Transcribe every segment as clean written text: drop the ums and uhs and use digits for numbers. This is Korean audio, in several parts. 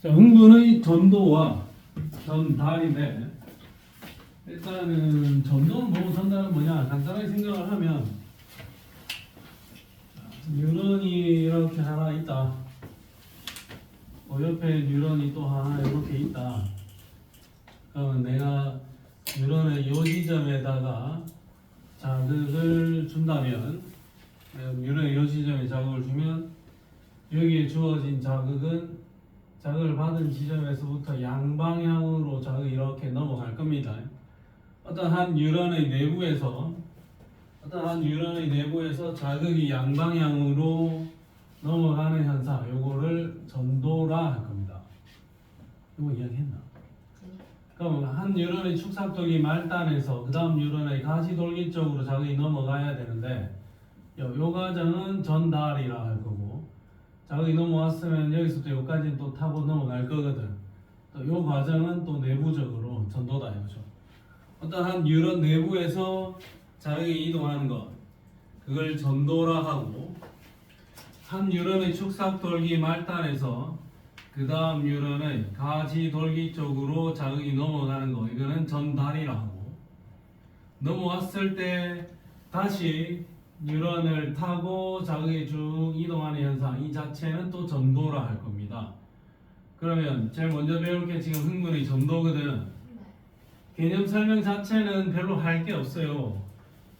자, 흥분의 전도와 전달인데, 일단은 전도는 뭐고 전달은 뭐냐 간단하게 생각을 하면, 뉴런이 이렇게 하나 있다. 옆에 뉴런이 또 하나 이렇게 있다. 그러면 내가 뉴런의 이 지점에다가 자극을 준다면, 뉴런의 이 지점에 자극을 주면 여기에 주어진 자극은 자극을 받은 지점에서부터 양방향으로 자극이 이렇게 넘어갈 겁니다. 어떤 한 뉴런의 내부에서 자극이 양방향으로 넘어가는 현상, 요거를 전도라 할 겁니다. 이거 이야기했나? 그럼 한 뉴런의 축삭돌기 말단에서 그 다음 뉴런의 가시돌기 쪽으로 자극이 넘어가야 되는데, 요 과정은 전달이라 할 거고, 자극이 넘어왔으면 여기서부터 여기까지는 또 타고 넘어갈 거거든. 또 요 과정은 또 내부적으로 전도다 이거죠. 어떤 한 뉴런 내부에서 자극이 이동하는 것, 그걸 전도라 하고, 한 뉴런의 축삭돌기 말단에서 그 다음 뉴런의 가시돌기 쪽으로 자극이 넘어가는 거, 이거는 전달이라 하고, 넘어왔을 때 다시 뉴런을 타고 자극이 쭉 이동하는 현상, 이 자체는 또 전도라 할 겁니다. 그러면 제일 먼저 배울 게 지금 흥분의 전도거든. 개념 설명 자체는 별로 할 게 없어요.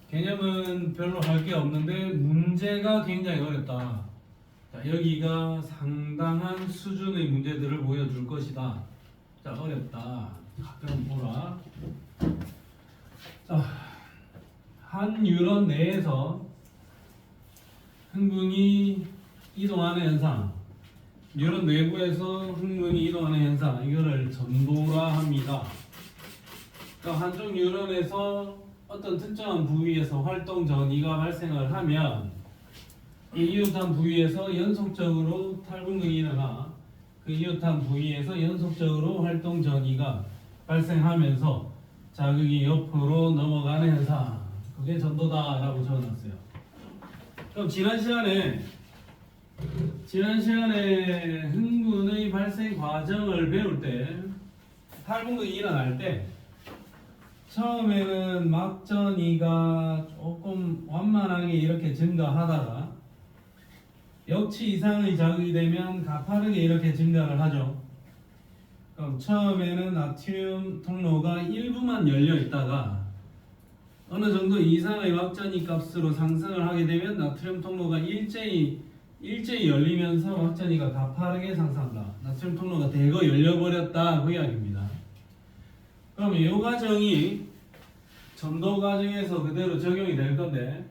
개념은 별로 할 게 없는데 문제가 굉장히 어렵다. 자, 여기가 상당한 수준의 문제들을 보여줄 것이다. 자, 어렵다. 자, 그럼 보라. 자, 한 뉴런 내에서 흥분이 이동하는 현상, 뉴런 내부에서 흥분이 이동하는 현상, 이거를 전도라 합니다. 그러니까 한쪽 뉴런에서 어떤 특정한 부위에서 활동 전이가 발생을 하면 이 이웃한 부위에서 연속적으로 탈분극이 일어나 그 이웃한 부위에서 연속적으로 활동 전이가 발생하면서 자극이 옆으로 넘어가는 현상, 그게 전도다라고 적어놨어요. 그럼 지난 시간에 흥분의 발생 과정을 배울 때, 탈분극이 일어날 때 처음에는 막전이가 조금 완만하게 이렇게 증가하다가 역치 이상의 자극이 되면 가파르게 이렇게 증가를 하죠. 그럼 처음에는 나트륨 통로가 일부만 열려 있다가 어느 정도 이상의 막전이 값으로 상승을 하게 되면 나트륨 통로가 일제히 열리면서 막전이가 가파르게 상승한다. 나트륨 통로가 대거 열려버렸다, 그 이야기입니다. 그럼 이 과정이 전도 과정에서 그대로 적용이 될 건데,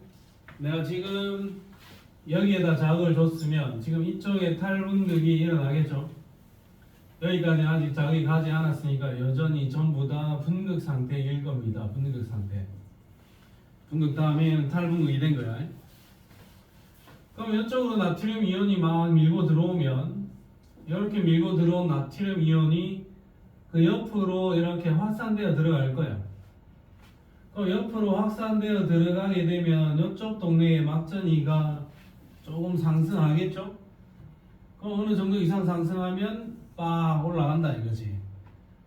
내가 지금 여기에다 자극을 줬으면 지금 이쪽에 탈분극이 일어나겠죠. 여기까지 아직 자극이 가지 않았으니까 여전히 전부 다 분극 상태일 겁니다. 분극 상태. 분극 다음에는 탈분극이 된 거야. 그럼 이쪽으로 나트륨 이온이 막 밀고 들어오면, 이렇게 밀고 들어온 나트륨 이온이 그 옆으로 이렇게 확산되어 들어갈 거야. 그럼 옆으로 확산되어 들어가게 되면 이쪽 동네의 막전이가 조금 상승하겠죠? 그럼 어느 정도 이상 상승하면 빡 올라간다 이거지.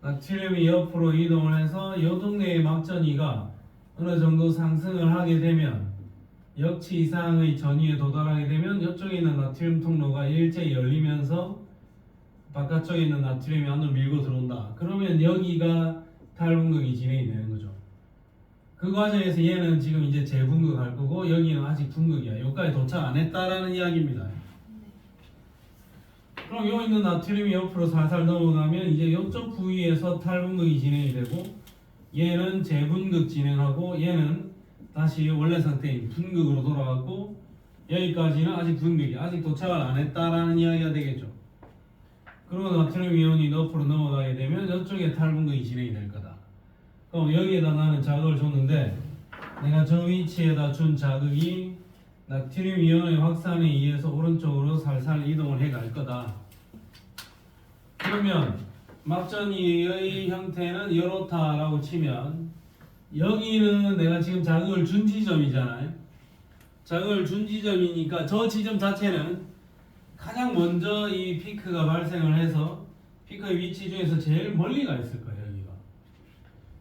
나트륨이 옆으로 이동을 해서 이 동네의 막전이가 어느 정도 상승을 하게 되면, 역치 이상의 전위에 도달하게 되면 이쪽에 있는 나트륨 통로가 일제히 열리면서 바깥쪽에 있는 나트륨이 안으로 밀고 들어온다. 그러면 여기가 탈분극이 진행이 되는 거죠. 그 과정에서 얘는 지금 이제 재분극 할 거고, 여기는 아직 분극이야. 여기까지 도착 안 했다라는 이야기입니다. 그럼 여기 있는 나트륨이 옆으로 살살 넘어가면 이제 이쪽 부위에서 탈분극이 진행이 되고, 얘는 재분극 진행하고, 얘는 다시 원래 상태인 분극으로 돌아갔고, 여기까지는 아직 분극이 아직 도착을 안 했다라는 이야기가 되겠죠. 그리고 나트륨 이온이 옆으로 넘어가게 되면 이쪽에 탈분극이 진행이 될 거다. 그럼 여기에다 나는 자극을 줬는데, 내가 저 위치에다 준 자극이 나트륨 이온의 확산에 의해서 오른쪽으로 살살 이동을 해 갈 거다. 그러면 막전이의 형태는 이렇다라고 치면, 여기는 내가 지금 자극을 준 지점이잖아요. 자극을 준 지점이니까 저 지점 자체는 가장 먼저 이 피크가 발생을 해서 피크의 위치 중에서 제일 멀리 가 있을 거예요. 여기가.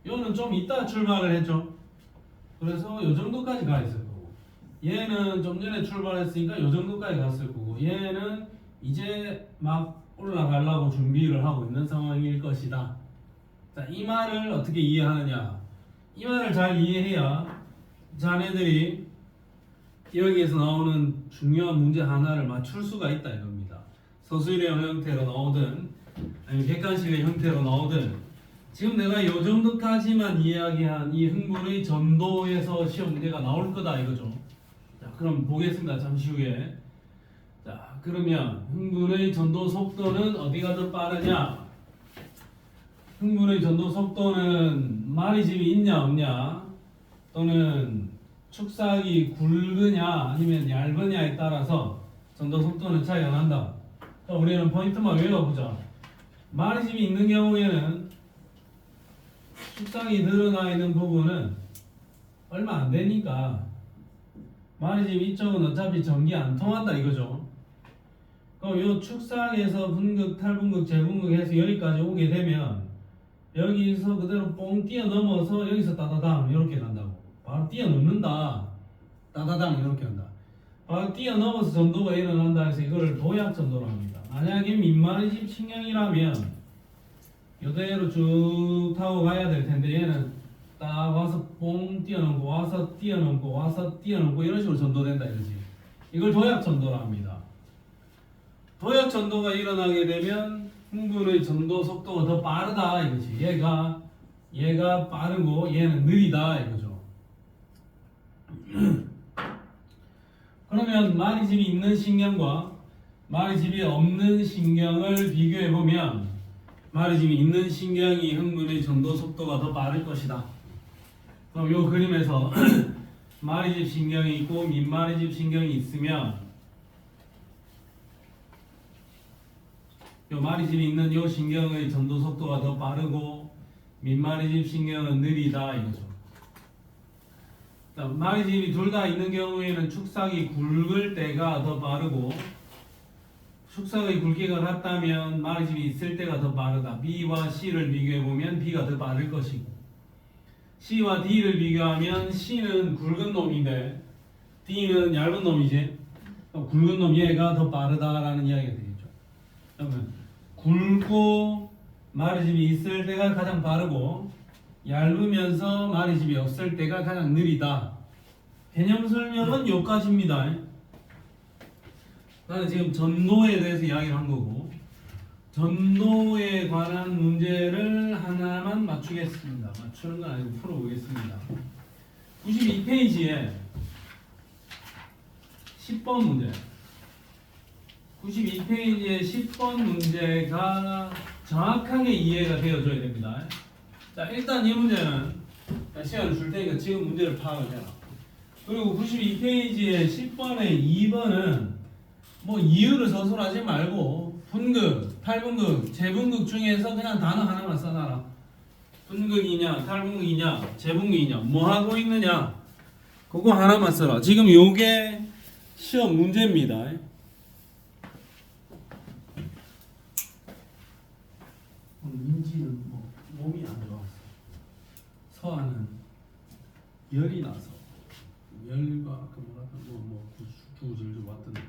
요는 좀 이따 출발을 했죠. 그래서 요 정도까지 가 있을 거고, 얘는 좀 전에 출발했으니까 요 정도까지 갔을 거고, 얘는 이제 막 올라가려고 준비를 하고 있는 상황일 것이다. 자, 이 말을 어떻게 이해하느냐? 이 말을 잘 이해해야 자네들이 여기에서 나오는 중요한 문제 하나를 맞출 수가 있다 이겁니다. 서술형 형태로 나오든 아니면 객관식의 형태로 나오든, 지금 내가 이 정도까지만 이야기한 이 흥분의 전도에서 시험 문제가 나올 거다 이거죠. 자, 그럼 보겠습니다. 잠시 후에. 자, 그러면 흥분의 전도 속도는 어디가 더 빠르냐? 흥분의 전도 속도는 마리집이 있냐 없냐, 또는 축삭이 굵으냐 아니면 얇으냐에 따라서 전도 속도는 차이가 난다. 우리는 포인트만 외워보자. 마리집이 있는 경우에는 축삭이 늘어나 있는 부분은 얼마 안 되니까 마리집 이쪽은 어차피 전기 안 통한다 이거죠. 그럼 요 축삭에서 분극, 탈분극, 재분극 해서 여기까지 오게 되면 여기서 그대로 뽕 뛰어넘어서 여기서 따다당 이렇게 간다고. 바로 뛰어넘는다. 따다당 이렇게 한다. 바로 뛰어넘어서 전도가 일어난다 해서 이걸 도약 전도로 합니다. 만약에 민마리집 신경이라면 이대로 쭉 타고 가야 될 텐데, 얘는 딱 와서 뽕 뛰어넘고 와서 뛰어넘고 와서 뛰어넘고 이런 식으로 전도된다 이거지. 이걸 도약 전도로 합니다. 도약 전도가 일어나게 되면 흥분의 전도 속도가 더 빠르다 이거지. 얘가 빠르고 얘는 느리다 이거죠. 그러면 마리집이 있는 신경과 마리집이 없는 신경을 비교해 보면 마리집이 있는 신경이 흥분의 전도 속도가 더 빠를 것이다. 그럼 이 그림에서 마리집 신경이 있고 민마리집 신경이 있으면 이 마리집이 있는 이 신경의 전도 속도가 더 빠르고 민마리집 신경은 느리다 이거죠. 마리집이 둘 다 있는 경우에는 축삭이 굵을 때가 더 빠르고, 축삭의 굵기가 같다면 마리집이 있을 때가 더 빠르다. B와 C를 비교해보면 B가 더 빠를 것이고, C와 D를 비교하면 C는 굵은 놈인데 D는 얇은 놈이지. 굵은 놈 얘가 더 빠르다라는 이야기가 되겠죠. 그러면 굵고 마리집이 있을 때가 가장 빠르고 얇으면서 마리집이 없을 때가 가장 느리다. 개념 설명은 여기까지입니다. 나는 지금 전도에 대해서 이야기를 한 거고, 전도에 관한 문제를 하나만 맞추겠습니다. 맞추는 건 아니고 풀어보겠습니다. 92페이지에 10번 문제. 92페이지에 10번 문제가 정확하게 이해가 되어줘야 됩니다. 자, 일단 이 문제는 시간을 줄 테니까 지금 문제를 파악을 해라. 그리고 92페이지에 10번에 2번은 뭐 이유를 서술하지 말고 분극, 탈분극, 재분극 중에서 그냥 단어 하나만 써놔라. 분극이냐, 탈분극이냐, 재분극이냐, 뭐 하고 있느냐, 그거 하나만 써라. 지금 요게 시험 문제입니다. 민지는 뭐 몸이 안 좋았어. 서아는 열이 나서 열과 그 뭐랄까 뭐 구질질 왔던데.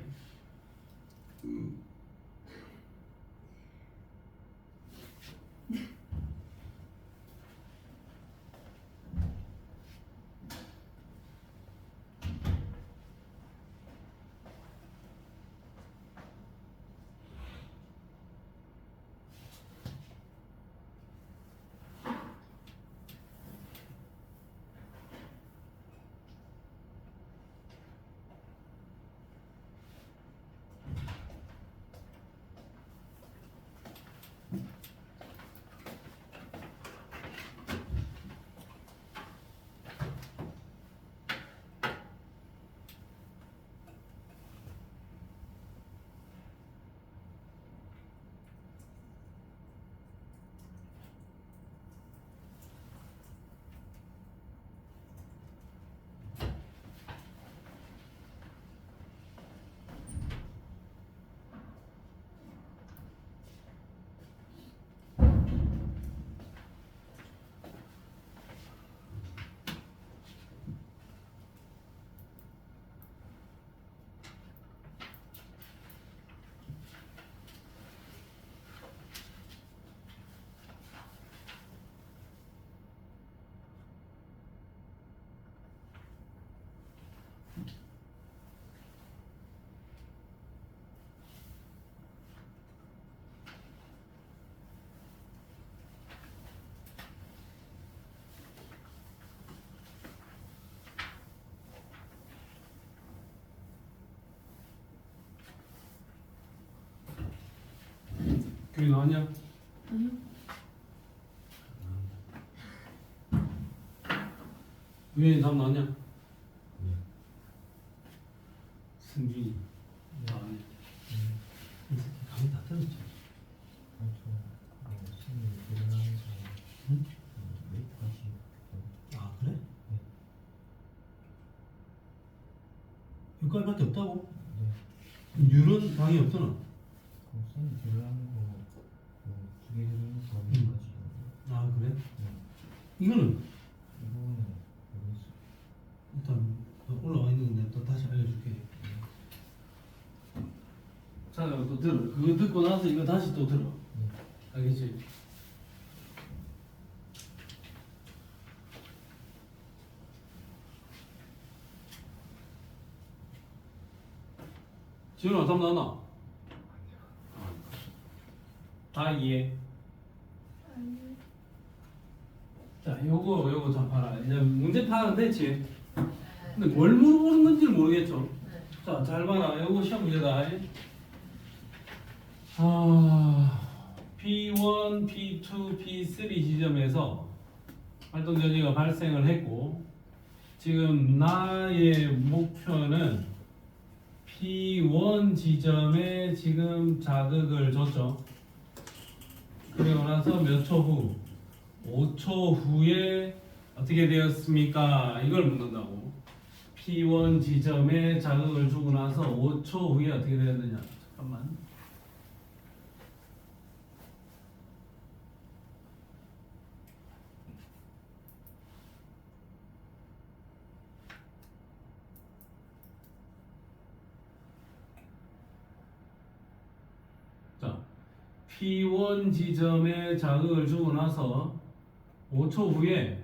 규리 나왔냐? 아니요. 위에 답 나왔냐? 네. 승준이 나왔네. 이 새끼 감이 다 떨어졌지. 응? 아 그래? 여기까지밖에 없다고? 유런 방이 없잖아. 아 그래? 이거는 일단 올라와 있는 건데 또 다시 알려줄게. 자, 또 들어. 그거 듣고 나서 이거 다시 또 들어. 알겠지? 지훈아, 답 나왔나? 다 이해. 자, 요거 좀 봐라. 이제 문제 파악은 됐지? 근데 뭘 물어보는 건지를 모르겠죠? 자, 잘 봐라. 요거 시험 문제다. P1, P2, P3 지점에서 활동 저지가 발생을 했고, 지금 나의 목표는 P1 지점에 지금 자극을 줬죠. 그리고 나서 몇 초 후, 5초 후에 어떻게 되었습니까? 이걸 묻는다고. P1 지점에 자극을 주고 나서 5초 후에 어떻게 되었느냐? 잠깐만. 자, P1 지점에 자극을 주고 나서 5초 후에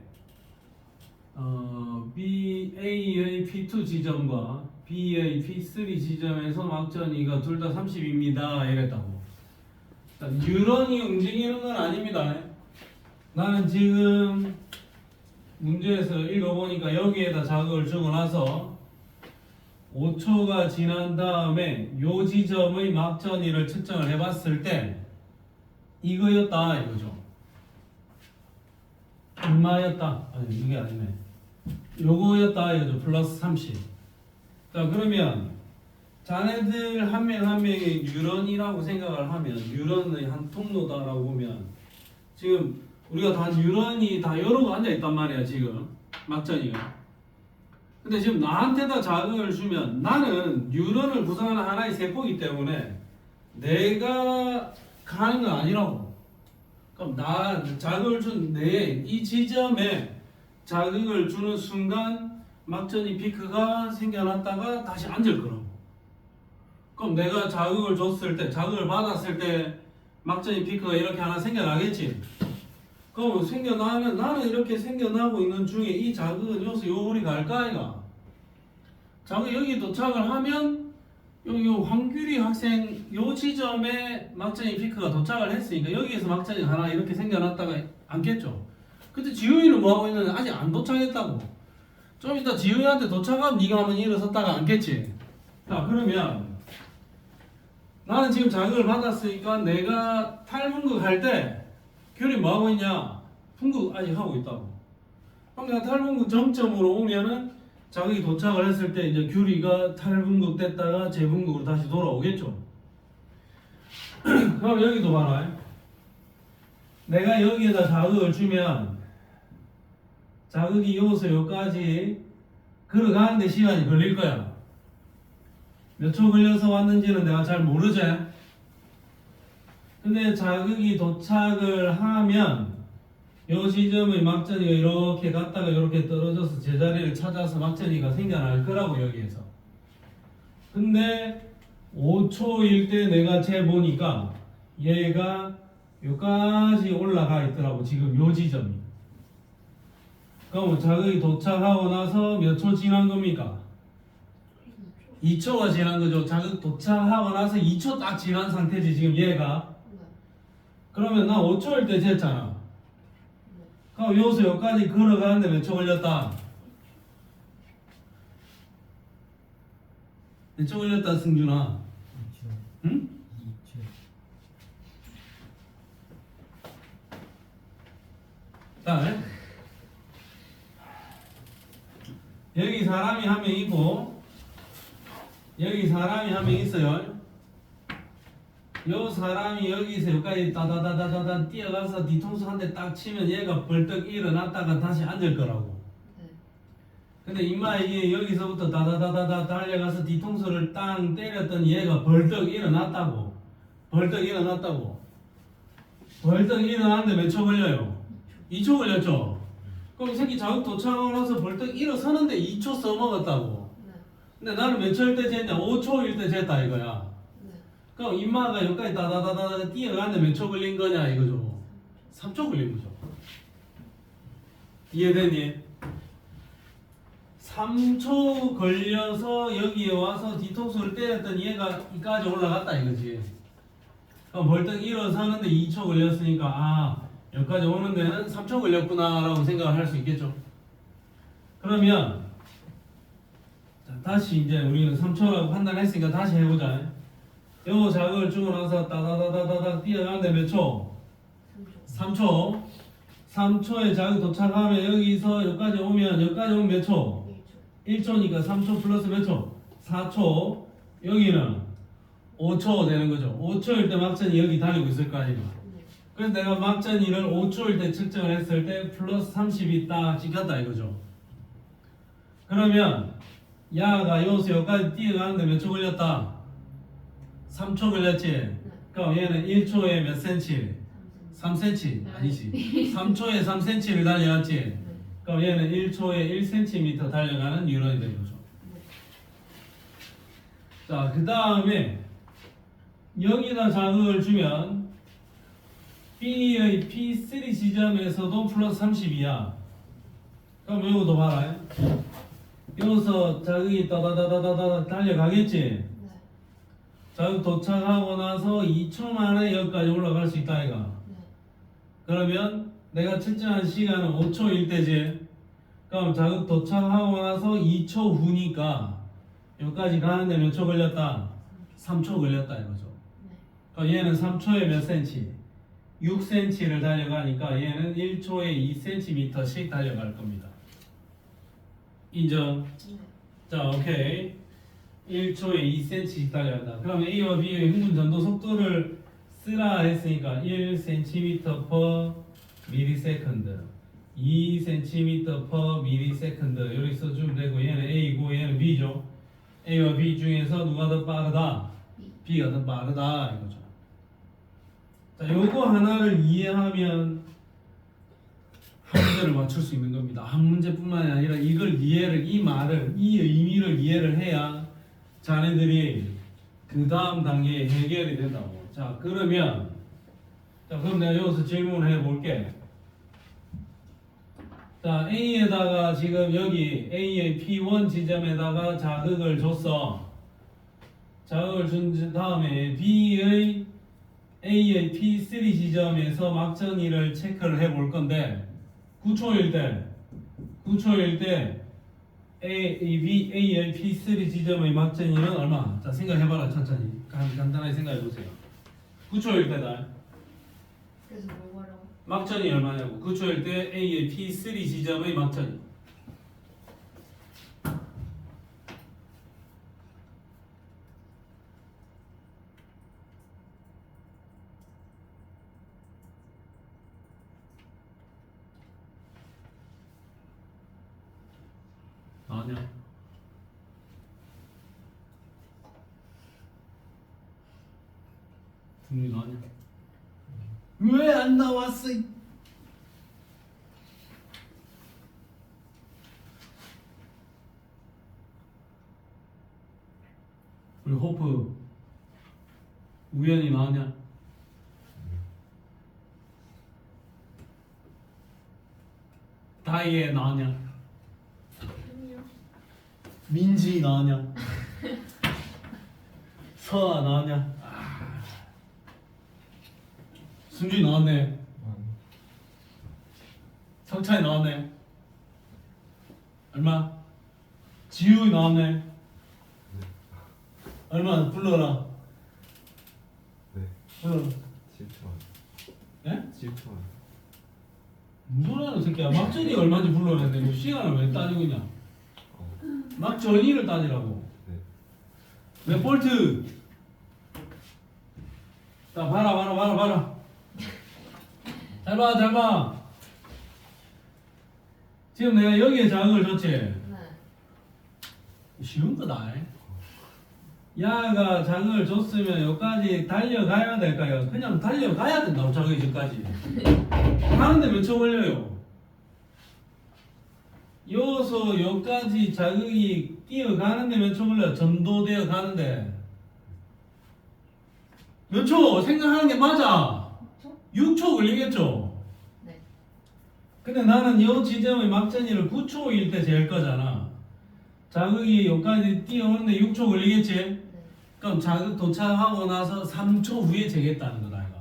A의 P2 지점과 B의 P3 지점에서 막전이가 둘 다 30입니다. 이랬다고. 뉴런이 움직이는 건 아닙니다. 나는 지금 문제에서 읽어보니까 여기에다 자극을 주고 나서 5초가 지난 다음에 요 지점의 막전이를 측정을 해봤을 때 이거였다 이거죠. 얼마였다? 아니 이게 아니네. 요거였다 이거죠. 플러스 30. 자 그러면 자네들 한 명 한 명이 뉴런이라고 생각을 하면 뉴런의 한 통로다라고 보면 지금 우리가 다 뉴런이 다 여러 개 앉아 있단 말이야 지금 막전이가. 근데 지금 나한테다 자극을 주면 나는 뉴런을 구성하는 하나의 세포이기 때문에 내가 가는 건 아니라고. 그럼 나 자극을 준 내 이 지점에 자극을 주는 순간 막전이 피크가 생겨났다가 다시 앉을 거라고. 그럼 내가 자극을 줬을 때, 자극을 받았을 때 막전이 피크가 이렇게 하나 생겨나겠지. 그럼 나는 이렇게 생겨나고 있는 중에 이 자극은 여기서 요리 갈까 아이가? 자극 여기 도착을 하면 요 황규리 학생 요 지점에 막전이 피크가 도착을 했으니까 여기에서 막전이 하나 이렇게 생겨났다가 앉겠죠. 근데 지훈이는 뭐 하고 있는데 아직 안 도착했다고. 좀 이따 지훈이한테 도착하면 네가 한번 일어섰다가 앉겠지. 자 그러면 나는 지금 자극을 받았으니까 내가 탈분극 할 때 규리 뭐 하고 있냐? 분극 아직 하고 있다고. 그럼 내가 탈분극 정점으로 오면은 자극이 도착을 했을 때 이제 규리가 탈분극 됐다가 재분극으로 다시 돌아오겠죠. 그럼 여기도 봐라. 내가 여기에다 자극을 주면 자극이 여기서 여기까지 걸어가는데 시간이 걸릴 거야. 몇 초 걸려서 왔는지는 내가 잘 모르지. 근데 자극이 도착을 하면 요 지점의 막전이가 이렇게 갔다가 이렇게 떨어져서 제자리를 찾아서 막전이가 생겨날 거라고 여기에서. 근데 5초일 때 내가 재보니까 얘가 여기까지 올라가 있더라고 지금 요 지점이. 그럼 자극이 도착하고 나서 몇 초 지난 겁니까? 2초가 지난 거죠. 자극 도착하고 나서 2초 딱 지난 상태지 지금 얘가. 그러면 나 5초일 때 쟀잖아. 그럼 여기서 여기까지 걸어가는데 몇 초 걸렸다? 몇 초 걸렸다 승준아? 2초. 응? 2초. 다음에 여기 사람이 한 명 있고 여기 사람이 한 명 있어요. 요 사람이 여기서 여기까지 따다다다다다 뛰어가서 뒤통수 한 대 딱 치면 얘가 벌떡 일어났다가 다시 앉을 거라고. 근데 임마 이게 여기서부터 다다다다다 달려가서 뒤통수를 땅 때렸더니 얘가 벌떡 일어났다고. 벌떡 일어났다고. 벌떡 일어났는데 몇 초 걸려요? 2초 걸렸죠? 그럼 이 새끼 자극 도착하고 나서 벌떡 일어서는데 2초 써먹었다고. 근데 나는 몇 초일 때 쟀냐? 5초일 때 쟀다 이거야. 그럼 임마가 여기까지 다다다다다 뛰어가는데 몇 초 걸린 거냐 이거죠. 3초 걸린 거죠. 이해되니? 3초 걸려서 여기에 와서 뒤통수를 때렸더니 얘가 이까지 올라갔다 이거지. 그럼 벌떡 일어서는데 2초 걸렸으니까 아 여기까지 오는 데는 3초 걸렸구나 라고 생각을 할 수 있겠죠. 그러면 자, 다시 이제 우리는 3초라고 판단했으니까 다시 해보자. 요 자극을 주고 나서 따다다다다다 뛰어가는데 몇 초? 3초. 3초에 자극 도착하면 여기서 여기까지 오면 몇 초? 1초니까 3초 플러스 몇 초? 4초. 여기는 5초 되는 거죠. 5초일 때 막전이 여기 달리고 있을 거 아니에요. 그래서 내가 막전이를 5초일 때 측정을 했을 때 플러스 30이 딱 찍혔다 이거죠. 그러면 야가 여기서 여기까지 뛰어가는데 몇 초 걸렸다? 3초 걸렸지? 그럼 얘는 1초에 몇 센치? 3cm? 아니지. 3초에 3cm를 달려갔지? 그럼 얘는 1초에 1cm 달려가는 뉴런이 되는 거죠. 자, 그 다음에 여기다 자극을 주면 B의 P3 지점에서도 플러스 30이야. 그럼 이거도 봐라. 여기서 자극이 따다다다다다 달려가겠지? 자극 도착하고 나서 2초 만에 여기까지 올라갈 수 있다 이가. 그러면 내가 측정한 시간은 5초일 때지. 그럼 자극 도착하고 나서 2초 후니까 여기까지 가는데 몇 초 걸렸다? 3초 걸렸다 이거죠. 그럼 얘는 3초에 몇 센치? 6cm를 달려가니까 얘는 1초에 2cm씩 달려갈 겁니다. 인정? 자, 오케이. 1초에 2cm씩 달려간다. 그럼 A와 B의 흥분 전도 속도를 쓰라 했으니까 1cm per millisecond, 2cm per millisecond 이렇게 써주면 되고 얘는 A고 얘는 B죠. A와 B 중에서 누가 더 빠르다? B가 더 빠르다 이거죠. 자, 요거 하나를 이해하면 한 문제를 맞출 수 있는 겁니다. 한 문제뿐만이 아니라 이걸 이해를 이 말을 이 의미를 이해를 해야 자네들이 그 다음 단계에 해결이 된다고. 자, 그러면 자, 그럼 내가 여기서 질문을 해볼게. 자, A에다가 지금 여기 A의 P1 지점에다가 자극을 줬어. 자극을 준 다음에 B의 A의 P3 지점에서 막전이를 체크를 해볼 건데 9초일 때 A의 P3 지점의 막전이는 얼마? 자, 생각해봐라 천천히. 간단하게 생각해보세요. 9초일 때다. 그래서 뭐 말하고? 막전이 얼마냐고. 9초일 때 A의 P3 지점의 막전이. 나왔냐? 분이 나왔냐? 왜 안 나왔어? 우리 호프 우연히 나왔냐? 다이에 나왔냐? 아니요. 민지 나왔냐? 서아 나왔냐? 순준이 나왔네. 성찬이 나왔네. 얼마? 지우이 나왔네. 얼마? 불러라. 네. 불러라. 7초. 예? 7초. 뭐라는 새끼야. 막전이 얼마인지 불러냈는데 뭐 시간을 왜 따지고 있냐. 막전이를 따지라고. 네. 몇 볼트? 자, 봐라. 잘 봐. 지금 내가 여기에 자극을 줬지? 네. 쉬운 거다. 야가 자극을 줬으면 여기까지 달려가야 될까요? 그냥 달려가야 된다고, 자극이 저까지. 가는데 몇 초 걸려요? 여기서 여기까지 자극이 뛰어가는데 몇 초 걸려요? 전도되어 가는데. 몇 초? 생각하는 게 맞아. 6초 걸리겠죠? 네. 근데 나는 이 지점의 막전이를 9초일 때 잴 거잖아. 자극이 여기까지 뛰어오는데 6초 걸리겠지? 네. 그럼 자극 도착하고 나서 3초 후에 재겠다는 거다 이거.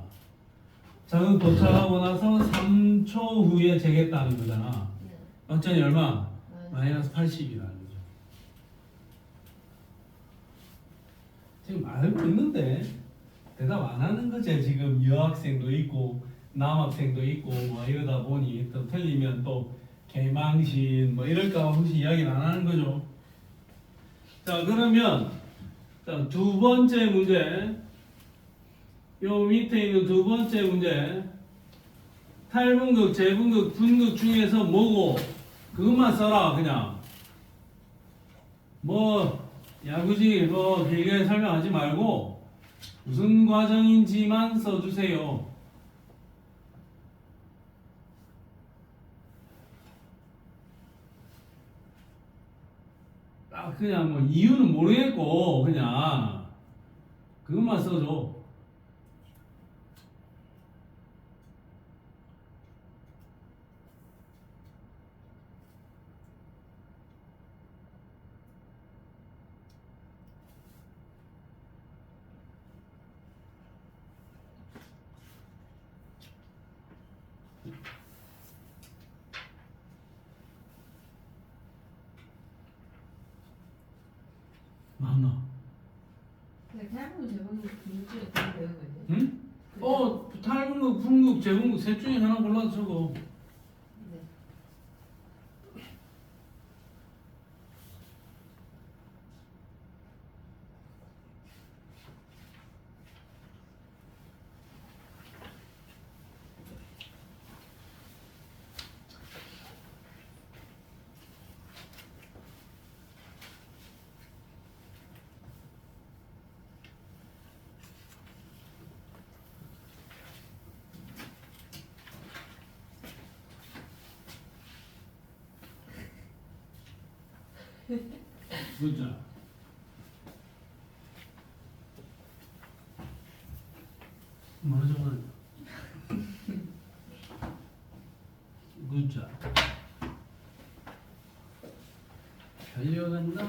자극 도착하고 나서 3초 후에 재겠다는 거잖아. 네. 막전이 얼마? 네. 마이너스 80이라는 거죠. 지금 알고 있는데 대답 안 하는 거지. 지금 여학생도 있고 남학생도 있고 뭐 이러다 보니 또 틀리면 또 개망신 뭐 이럴까 혹시 이야기를 안 하는 거죠. 자, 그러면 자, 두 번째 문제, 요 밑에 있는 두 번째 문제, 탈분극, 재분극, 분극 중에서 뭐고 그것만 써라. 그냥 뭐 야구지 뭐 길게 설명하지 말고 무슨 과정인지만 써주세요. 그냥 뭐 이유는 모르겠고 그냥 그것만 써줘. 맞나? 근데 탈북 제목이 중에 다 배운 거예요? 응? 탈분극, 분극, 재분극 셋 중에 하나 골라서 적어. 네. 그자. 뭐라 적어야 그자. 달려간다.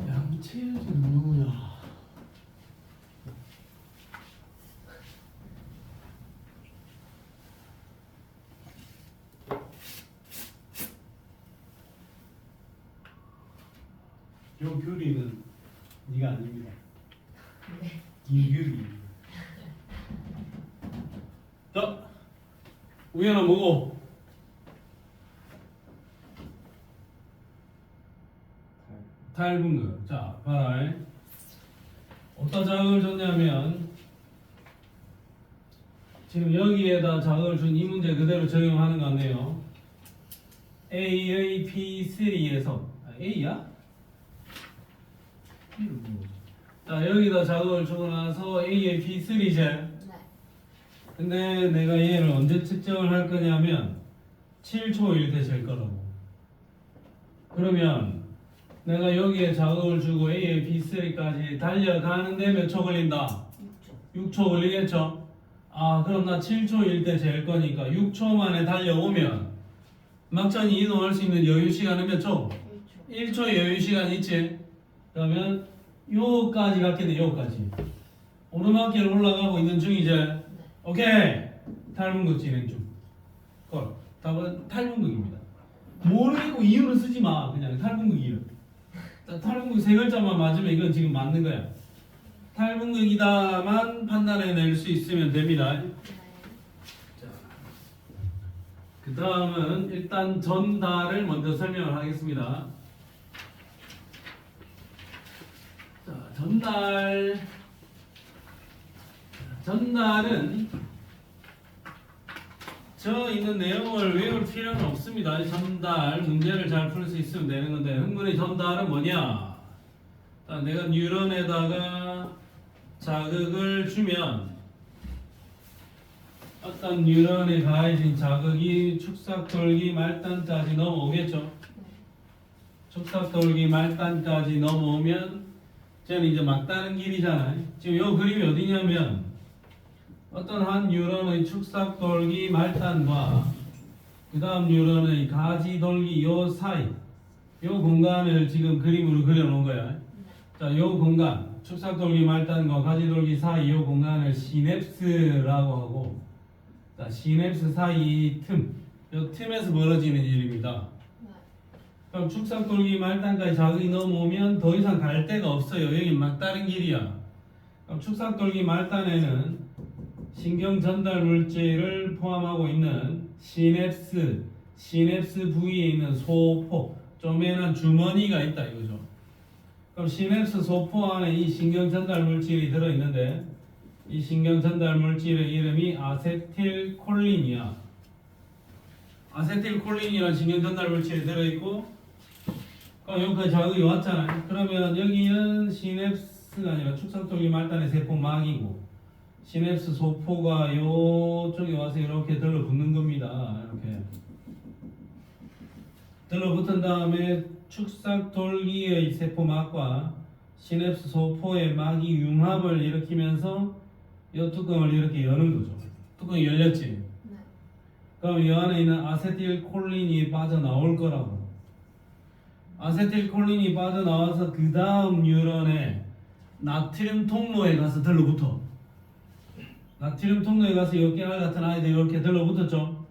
양치해주는 누구야? 요 규리는 네가 아닙니다. 네. 김규리. 자, 우연은 뭐고? 탈분극. 자, 봐라. 어디다 자극을 줬냐면 지금 여기에다 자극을 준 이 문제 그대로 적용하는 거 같네요. AAP3에서 A야? 자, 여기다 자극을 주고 나서 AAP3제. 네. 근데 내가 얘를 언제 측정을 할 거냐면 7초일 때 잴 거라고. 그러면 내가 여기에 자극을 주고 AAP3까지 달려가는데 몇 초 걸린다? 6초 걸리겠죠? 아, 그럼 나 7초일 때 잴 거니까 6초 만에 달려오면 막전이 이동할 수 있는 여유 시간은 몇 초? 1초. 1초 여유 시간 있지? 그러면 요까지 갔게 돼. 요까지 오르막길 올라가고 있는 중이제. 네. 오케이. 탈분극 진행 중. 걸. 답은 탈분극입니다. 모르겠고 이유는 쓰지 마. 그냥 탈분극 이유. 탈분극 세 글자만 맞으면 이건 지금 맞는 거야. 탈분극이다만 판단해낼 수 있으면 됩니다. 네. 그 다음은 일단 전달을 먼저 설명을 하겠습니다. 자, 전달은 저 있는 내용을 외울 필요는 없습니다. 전달 문제를 잘 풀 수 있으면 되는 건데 흥분의 전달은 뭐냐? 자, 내가 뉴런에다가 자극을 주면 어떤 뉴런에 가해진 자극이 축삭돌기 말단까지 넘어오겠죠. 축삭돌기 말단까지 넘어오면 저는 이제 막다른 길이잖아요. 지금 이 그림이 어디냐면 어떤 한 뉴런의 축삭돌기 말단과 그 다음 뉴런의 가지돌기 요 사이 요 공간을 지금 그림으로 그려놓은 거야. 자, 요 공간 축삭돌기 말단과 가지돌기 사이 요 공간을 시냅스라고 하고, 자, 시냅스 사이 틈, 요 틈에서 벌어지는 일입니다. 그럼 축삭돌기 말단까지 자극이 넘어오면 더 이상 갈 데가 없어요. 여기 막다른 길이야. 그럼 축삭돌기 말단에는 신경 전달 물질을 포함하고 있는 시냅스 부위에 있는 소포, 쪼매난 주머니가 있다 이거죠. 그럼 시냅스 소포 안에 이 신경 전달 물질이 들어 있는데 이 신경 전달 물질의 이름이 아세틸콜린이야. 아세틸콜린이라는 신경 전달 물질이 들어 있고, 여기까지 자극이 왔잖아요. 그러면 여기는 시냅스가 아니라 축삭돌기 말단의 세포막이고 시냅스 소포가 요쪽에 와서 이렇게 들러붙는 겁니다. 이렇게 들러붙은 다음에 축삭돌기의 세포막과 시냅스 소포의 막이 융합을 일으키면서 이 뚜껑을 이렇게 여는 거죠. 뚜껑이 열렸지. 그럼 이 안에 있는 아세틸콜린이 빠져나올 거라고. 아세틸콜린이 빠져나와서 그 다음 뉴런에 나트륨 통로에 가서 들러붙어. 나트륨 통로에 가서 역경알 같은 아이들이 이렇게 들러붙었죠.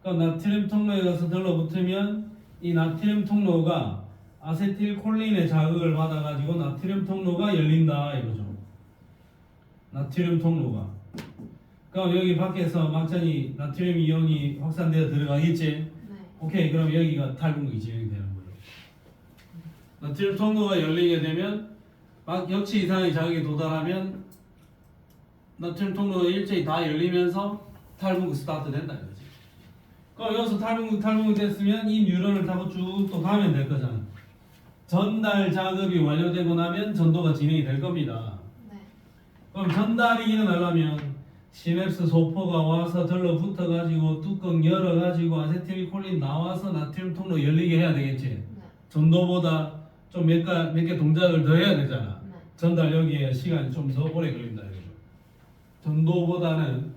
그럼 나트륨 통로에 가서 들러붙으면 이 나트륨 통로가 아세틸콜린의 자극을 받아가지고 나트륨 통로가 열린다 이거죠. 나트륨 통로가. 그럼 여기 밖에서 막전이 나트륨 이온이 확산되어 들어가겠지. 오케이, 그럼 여기가 탈분극이 진행되는 거예요. 나트륨 통로가 열리게 되면 막 역치 이상의 자극에 도달하면 나트륨 통로가 일제히 다 열리면서 탈분극 스타트 된다 이거지. 그럼 여기서 탈분극 됐으면 이 뉴런을 타고 쭉 또 가면 될 거잖아. 전달 작업이 완료되고 나면 전도가 진행이 될 겁니다. 그럼 전달이 일어나려면 시냅스 소포가 와서 들러붙어 가지고 뚜껑 열어 가지고 아세틸콜린 나와서 나트륨 통로 열리게 해야 되겠지. 전도보다 좀 몇 개 동작을 더 해야 되잖아. 전달 여기에 시간이 좀 더 오래 걸린다 이거죠. 전도보다는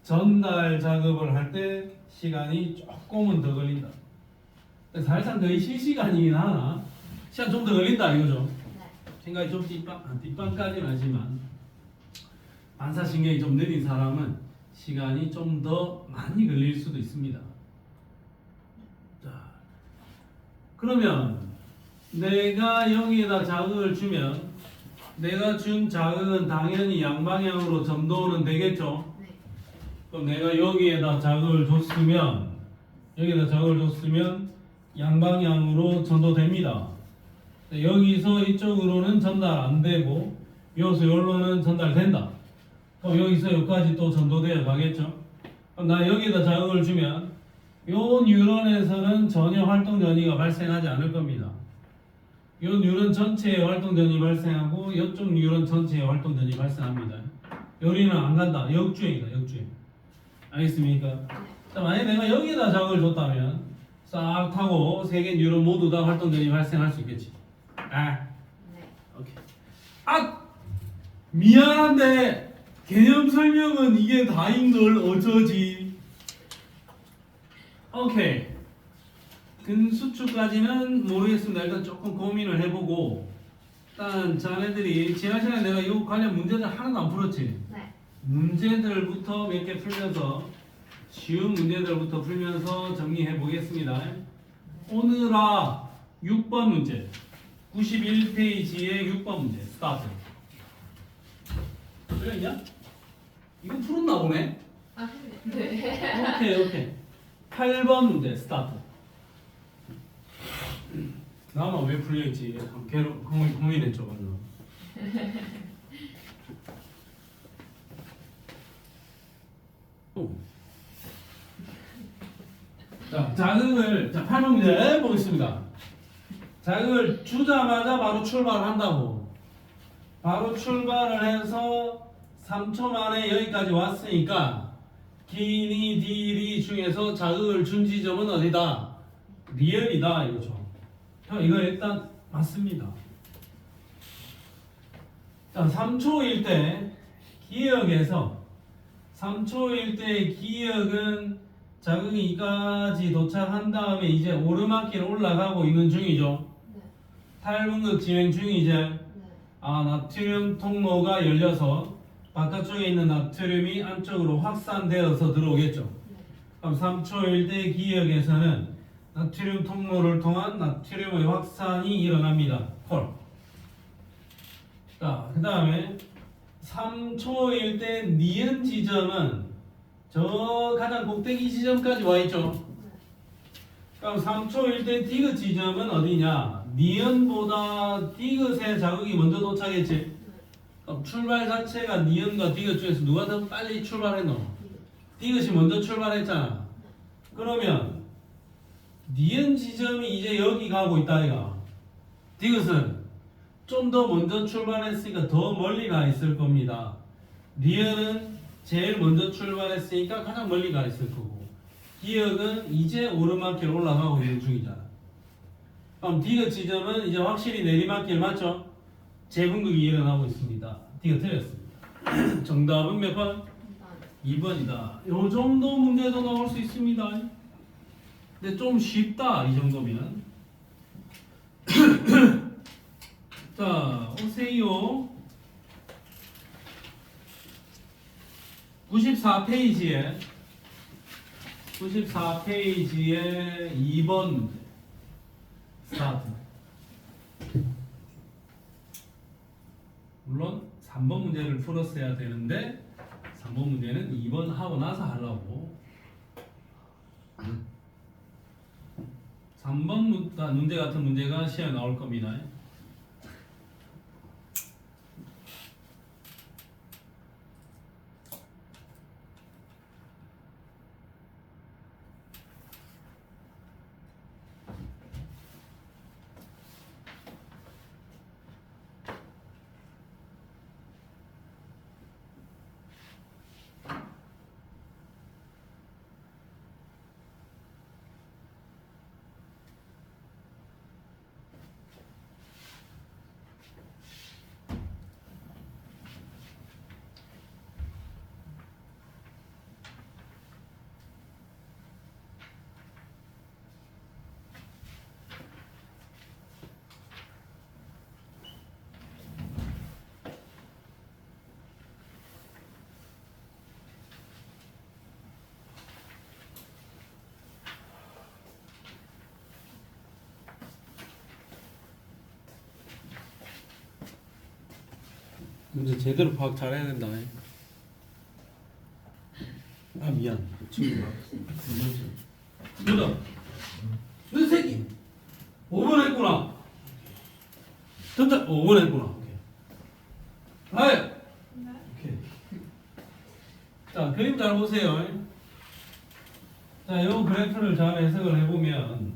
전달 작업을 할 때 시간이 조금은 더 걸린다. 사실상 거의 실시간이긴 하나 시간 좀 더 걸린다 이거죠. 생각이 좀 뒷방까지는 하지만 반사신경이 좀 느린 사람은 시간이 좀 더 많이 걸릴 수도 있습니다. 자, 그러면 내가 여기에다 자극을 주면 내가 준 자극은 당연히 양방향으로 전도는 되겠죠. 그럼 내가 여기에다 자극을 줬으면 양방향으로 전도됩니다. 여기서 이쪽으로는 전달 안 되고 여기서 여기로는 전달된다. 그럼 여기서 여기까지 또 전도되어 가겠죠. 그럼 나 여기에다 자극을 주면 요 뉴런에서는 전혀 활동 전이가 발생하지 않을 겁니다. 요 뉴런 전체에 활동 전이 발생하고 이쪽 뉴런 전체에 활동 전이 발생합니다. 여기는 안 간다. 역주행이다. 역주행. 알겠습니까? 자, 만약에 내가 여기에다 자극을 줬다면 싹 타고 세 개 뉴런 모두 다 활동 전이 발생할 수 있겠지. 오케이. 미안한데 개념 설명은 이게 다인 걸 어쩌지? 오케이. 근수축까지는 모르겠습니다. 일단 조금 고민을 해보고 일단 자네들이 지난 시간에 내가 이 관련 문제들 하나도 안 풀었지? 문제들부터 몇 개 풀면서 쉬운 문제들부터 풀면서 정리해 보겠습니다. 오늘아 6번 문제 91페이지의 6번 문제 스타트. 풀렸냐? 이거 풀었나 보네? 네. 오케이. 8번 문제 스타트. 나만 왜 풀려있지? 고민했죠 방금. 자, 자극을 8번 문제 보겠습니다. 자극을 주자마자 바로 출발을 한다고. 바로 출발을 해서 3초 만에 여기까지 왔으니까 기니 디리 중에서 자극을 준 지점은 어디다? 리얼이다 이거죠. 이거 일단 맞습니다. 자, 3초일 때 기역에서 3초일 때 기역은 자극이 이까지 도착한 다음에 이제 오르막길 올라가고 있는 중이죠. 네. 탈분극 진행 중이제. 네. 나트륨 통로가 열려서 바깥쪽에 있는 나트륨이 안쪽으로 확산되어서 들어오겠죠. 네. 그럼 3초일 때 기역에서는 나트륨 통로를 통한 나트륨의 확산이 일어납니다. 콜. 자, 그 다음에 3초일 때 니은 지점은 저 가장 꼭대기 지점까지 와 있죠. 그럼 3초일 때 디귿 지점은 어디냐? 니은보다 디귿의 자극이 먼저 도착했지. 그럼 출발 자체가 니은과 디귿 중에서 누가 더 빨리 출발했노? 디귿이 먼저 출발했잖아. 그러면 니은 지점이 이제 여기 가고 있다 이가. 디귿은 좀 더 먼저 출발했으니까 더 멀리 가 있을 겁니다. 니은은 제일 먼저 출발했으니까 가장 멀리 가 있을 거고, 기역은 이제 오르막길 올라가고 있는 중이잖아. 그럼 디귿 지점은 이제 확실히 내리막길 맞죠? 재분극이 일어나고 있습니다. 디귿 틀렸습니다. 정답은 몇 번? 2번이다. 요 정도 문제도 나올 수 있습니다. 근데 좀 쉽다 이 정도면. 자, 오세요. 94페이지에 2번 문제 스타트. 물론 3번 문제를 풀었어야 되는데 3번 문제는 2번 하고 나서 하려고. 3번 문제 같은 문제가 시험에 나올 겁니다. 문제 제대로 파악 잘해야 된다. 아 미안 친구가 누나 너 새끼 5번 했구나. 전자 5번 했구나. 오케이. 아이 오케이. 자 그림 잘 보세요. 자 요 그래프를 잘 해석을 해보면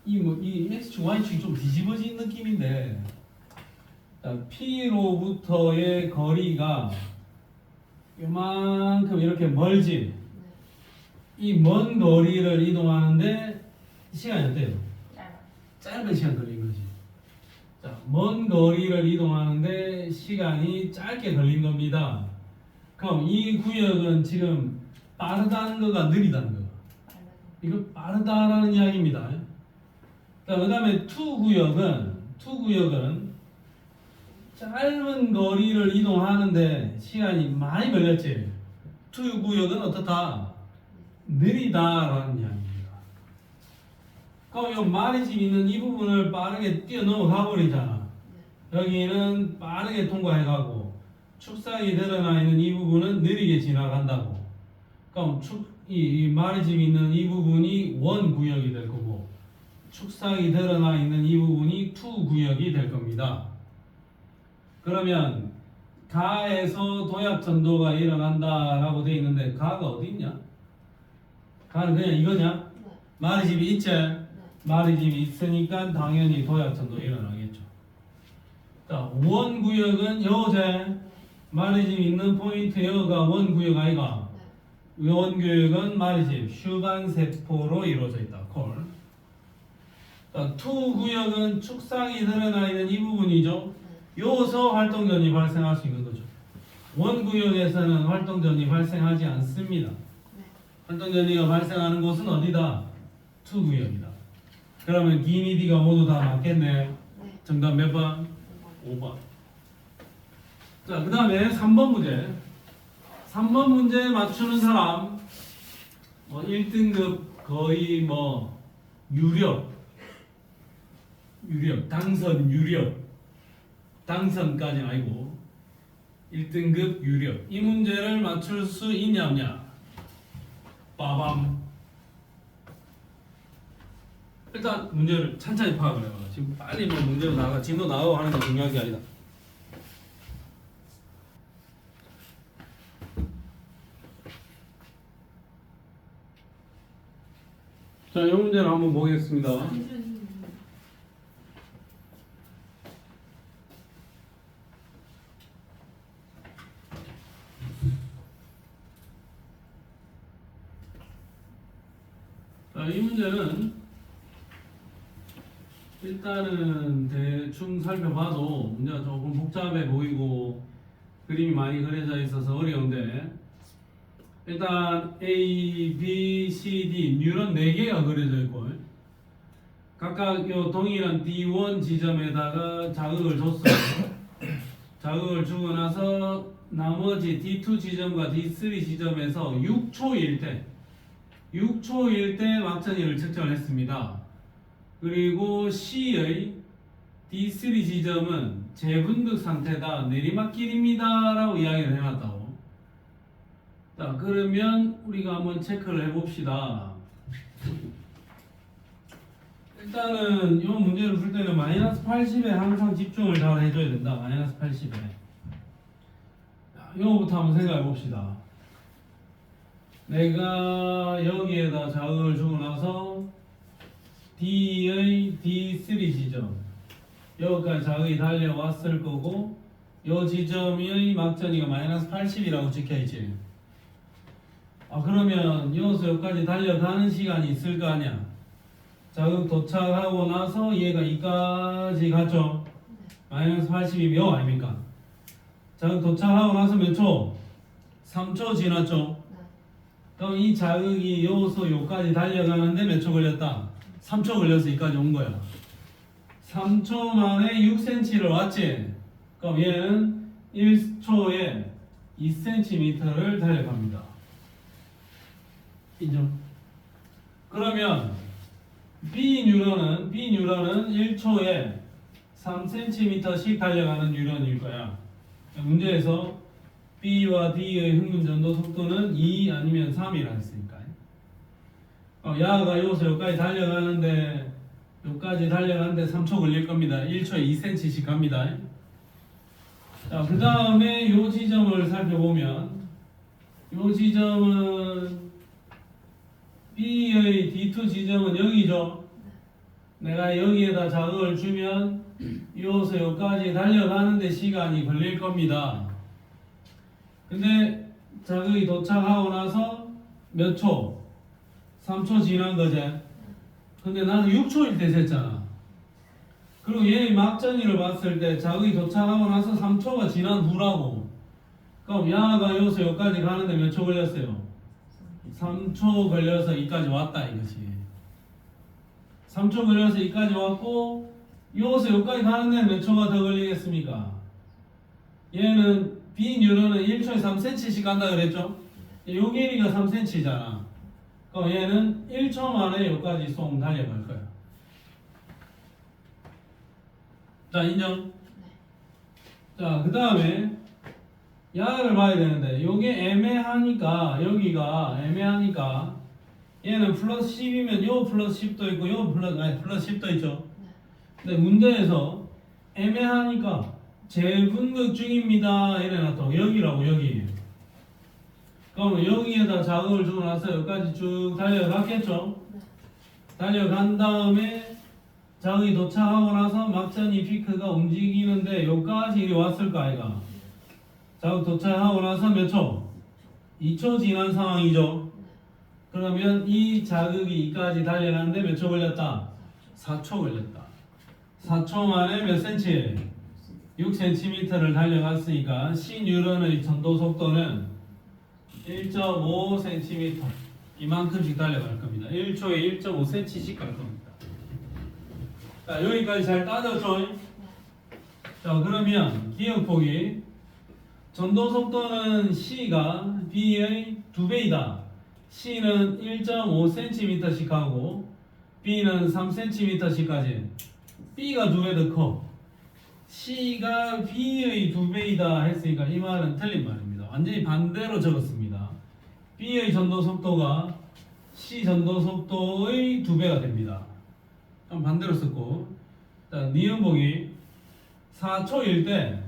이 x축 y축이 좀 뒤집어진 느낌인데, 자, P로부터의 거리가 요만큼 이렇게 멀지. 이 먼 거리를 이동하는데 시간이 어때요? 짧은 시간 걸린 거지. 자, 먼 거리를 이동하는데 시간이 짧게 걸린 겁니다. 그럼 이 구역은 지금 빠르다는 거가 느리다는 거. 이거 빠르다라는 이야기입니다. 자, 그 다음에 투 구역은 짧은 거리를 이동하는데 시간이 많이 걸렸지. 투 구역은 어떻다? 느리다라는 이야기입니다. 그럼 이 말이 지금 있는 이 부분을 빠르게 뛰어넘어가 버리잖아. 여기는 빠르게 통과해가고 축삭이 드러나 있는 이 부분은 느리게 지나간다고. 그럼 이 마리짐이 있는 이 부분이 원 구역이 될 거고 축삭이 드러나 있는 이 부분이 투 구역이 될 겁니다. 그러면 가에서 도약 전도가 일어난다라고 되어 있는데 가가 어디 있냐? 가는 그냥 이거냐? 네. 마리집이 있지? 네. 마리집이 있으니까 당연히 도약 전도 일어나겠죠. 자, 원 구역은 여제 네. 마리집 있는 포인트 여가 원 구역 아이가? 네. 원 구역은 마리집 슈간 세포로 이루어져 있다. 콜. 자, 투 구역은 축상이 드러나 있는 이 부분이죠. 요서 활동전이 발생할 수 있는 거죠. 원 구역에서는 활동전이 발생하지 않습니다. 네. 활동전이가 발생하는 곳은 어디다? 투 구역이다. 그러면 기미디가 모두 다 맞겠네. 네. 정답 몇 번? 5번. 자, 그 다음에 3번 문제. 3번 문제 맞추는 사람, 뭐 1등급 거의 뭐 유력, 당선 유력, 당선까지는 아니고 1등급 유력. 이 문제를 맞출 수 있냐 없냐? 빠밤. 일단 문제를 천천히 파악을 해봐. 지금 빨리 뭐 문제로 나가, 진도 나가고 하는 게 중요한 게 아니다. 자, 이 문제를 한번 보겠습니다. 자, 이 문제는 일단은 대충 살펴봐도 문제가 조금 복잡해 보이고 그림이 많이 그려져 있어서 어려운데, 일단 A, B, C, D 뉴런 4개가 그려져 있고 각각 요 동일한 D1 지점에다가 자극을 줬어요. 자극을 주고 나서 나머지 D2 지점과 D3 지점에서 6초일 때 막전이를 측정을 했습니다. 그리고 C의 D3 지점은 재분극 상태다, 내리막길입니다 라고 이야기를 해놨다고. 자, 그러면 우리가 한번 체크를 해봅시다. 일단은 이 문제를 풀 때는 마이너스 80에 항상 집중을 잘 해줘야 된다. 마이너스 80에. 이거부터 한번 생각해 봅시다. 내가 여기에다 자극을 주고 나서 D의 D3 지점, 여기까지 자극이 달려왔을 거고, 이 지점의 막전이가 마이너스 80이라고 찍혀있지. 그러면 여기서 여기까지 달려가는 시간이 있을 거 아니야. 자극 도착하고 나서 얘가 이까지 갔죠. 마이너스 80이 몇 아닙니까? 자극 도착하고 나서 몇 초? 3초 지났죠. 그럼 이 자극이 여기서 여기까지 달려가는데 몇 초 걸렸다? 3초 걸려서 여기까지 온 거야. 3초 만에 6cm를 왔지? 그럼 얘는 1초에 2cm를 달려갑니다. 인정? 그러면 B 뉴런은 1초에 3cm씩 달려가는 뉴런일 거야. 문제에서 B와 D의 흥분 전도 속도는 2 아니면 3이라 했으니까. 야가 여기서 여기까지 달려가는데 3초 걸릴 겁니다. 1초에 2cm씩 갑니다. 자, 그 다음에 이 지점을 살펴보면 이 지점은 B의 D2 지점은 여기죠. 내가 여기에다 자극을 주면 여기서 여기까지 달려가는데 시간이 걸릴 겁니다. 근데 자극이 도착하고 나서 몇 초? 3초 지난 거지. 근데 나는 6초일 때 셌잖아. 그리고 얘의 막전이를 봤을 때 자극이 도착하고 나서 3초가 지난 후라고. 그럼 야가 여기서 여기까지 가는데 몇 초 걸렸어요? 3초 걸려서 여기까지 왔다 이것이. 3초 걸려서 여기까지 왔고, 여기서 여기까지 가는 데는 몇 초가 더 걸리겠습니까? 얘는 B 뉴런은 1초에 3cm씩 간다 그랬죠? 요 길이가 3cm잖아. 그럼 얘는 1초 만에 여기까지 쏙 달려갈 거야. 자, 인정? 자, 그 다음에 야를 봐야 되는데 요게 애매하니까 여기가 애매하니까 얘는 플러스 10이면 요 플러스 10도 있고 요 플러스 10도 있죠. 근데 문제에서 애매하니까 재분극 중입니다 이래 놨다고. 여기라고 여기. 그럼 여기에다 자극을 주고 나서 여기까지 쭉 달려갔겠죠. 달려간 다음에 자극이 도착하고 나서 막전이 피크가 움직이는데 여기까지 이리 왔을 거 아이가. 자극 도착하고 나서 몇 초? 2초 지난 상황이죠. 그러면 이 자극이 이까지 달려가는데 몇 초 걸렸다? 4초 걸렸다. 4초 만에 몇 센치? 6cm를 달려갔으니까 C 뉴런의 전도 속도는 1.5cm 이만큼씩 달려갈 겁니다. 1초에 1.5cm씩 갈 겁니다. 자, 여기까지 잘 따졌죠? 자, 그러면 기억폭이 전도 속도는 C가 B의 2배이다. C는 1.5cm씩 하고 B는 3cm씩까지. B가 2배 더 커. C가 B의 2배이다 했으니까 이 말은 틀린 말입니다. 완전히 반대로 적었습니다. B의 전도 속도가 C 전도 속도의 2배가 됩니다. 그럼 반대로 썼고, 자, 니은보기 4초일 때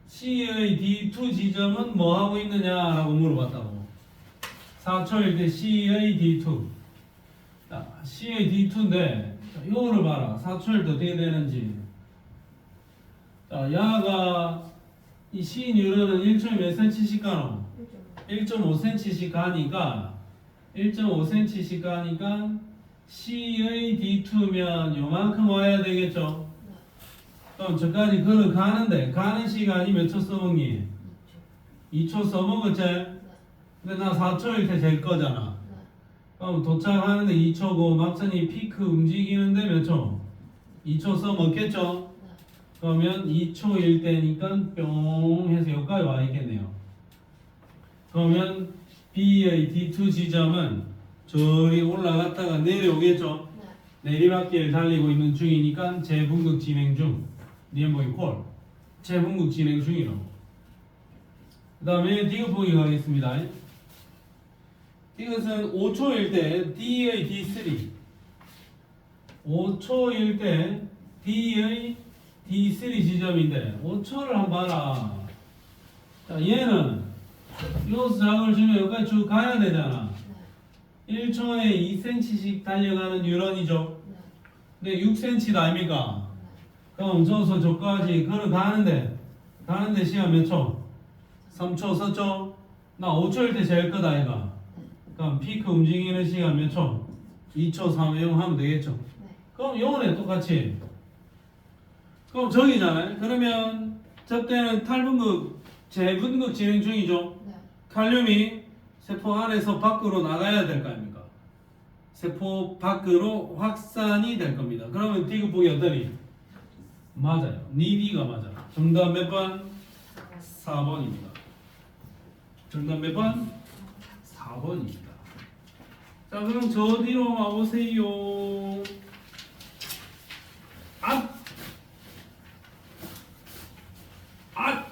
C의 D2 지점은 뭐 하고 있느냐라고 물어봤다고. 4초일 때 C의 D2. 자, C의 D2인데 이거를 봐라. 4초일 때 어떻게 되는지. 자, 야가 이 C 뉴런은 1초에 몇 cm씩 가노? 1.5cm씩 가니까 1.5cm씩 가니까 C의 D2면 요만큼 와야 되겠죠? 그럼 저까지 걸어가는데 가는 시간이 몇 초 써먹니? 2초 써먹었지? 근데 나 4초일 때 잴 거잖아. 그럼 도착하는데 2초고 막상이 피크 움직이는데 몇 초? 2초 써먹겠죠? 그러면 2초일 때니까 뿅 해서 여기까지 와 있겠네요. 그러면 B의 D2 지점은 저리 올라갔다가 내려오겠죠? 내리막길 달리고 있는 중이니까 재분극 진행 중. 니은보기 콜. 재분극 진행 중이라고. 그 다음에 디귿 보기 가겠습니다. 디귿은 5초일 때 D의 D3. 5초일 때 D의 D3 지점인데 5초를 한번 봐라. 자, 얘는 여기서 자극을 주면 여기까지 쭉 가야 되잖아. 1초에 2cm씩 달려가는 뉴런이죠. 근데 6cm다 아닙니까? 그럼 저기서 저까지 걸어가는데 가는데 시간 몇 초? 3초 썼죠? 나 5초일 때 제일 거다 이가. 그럼 피크 움직이는 시간 몇 초? 2초 3회 하면 되겠죠? 그럼 요번에 똑같이. 그럼 저기잖아요. 그러면 저때는 탈분극, 재분극 진행 중이죠. 칼륨이 세포 안에서 밖으로 나가야 될 거 아닙니까? 세포 밖으로 확산이 될 겁니다. 그러면 디귿 보기 어떠니? 맞아요. 니디가 맞아. 정답 몇 번? 4번입니다. 정답 몇 번? 4번입니다. 자, 그럼 저 뒤로 와보세요. 앞! 앞!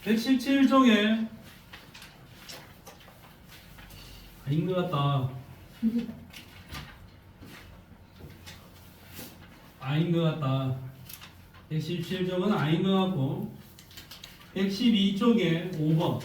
117쪽에 아닌 것 같다. 아닌 것 같다. 117쪽은 아닌 것 같고 112쪽에 5번.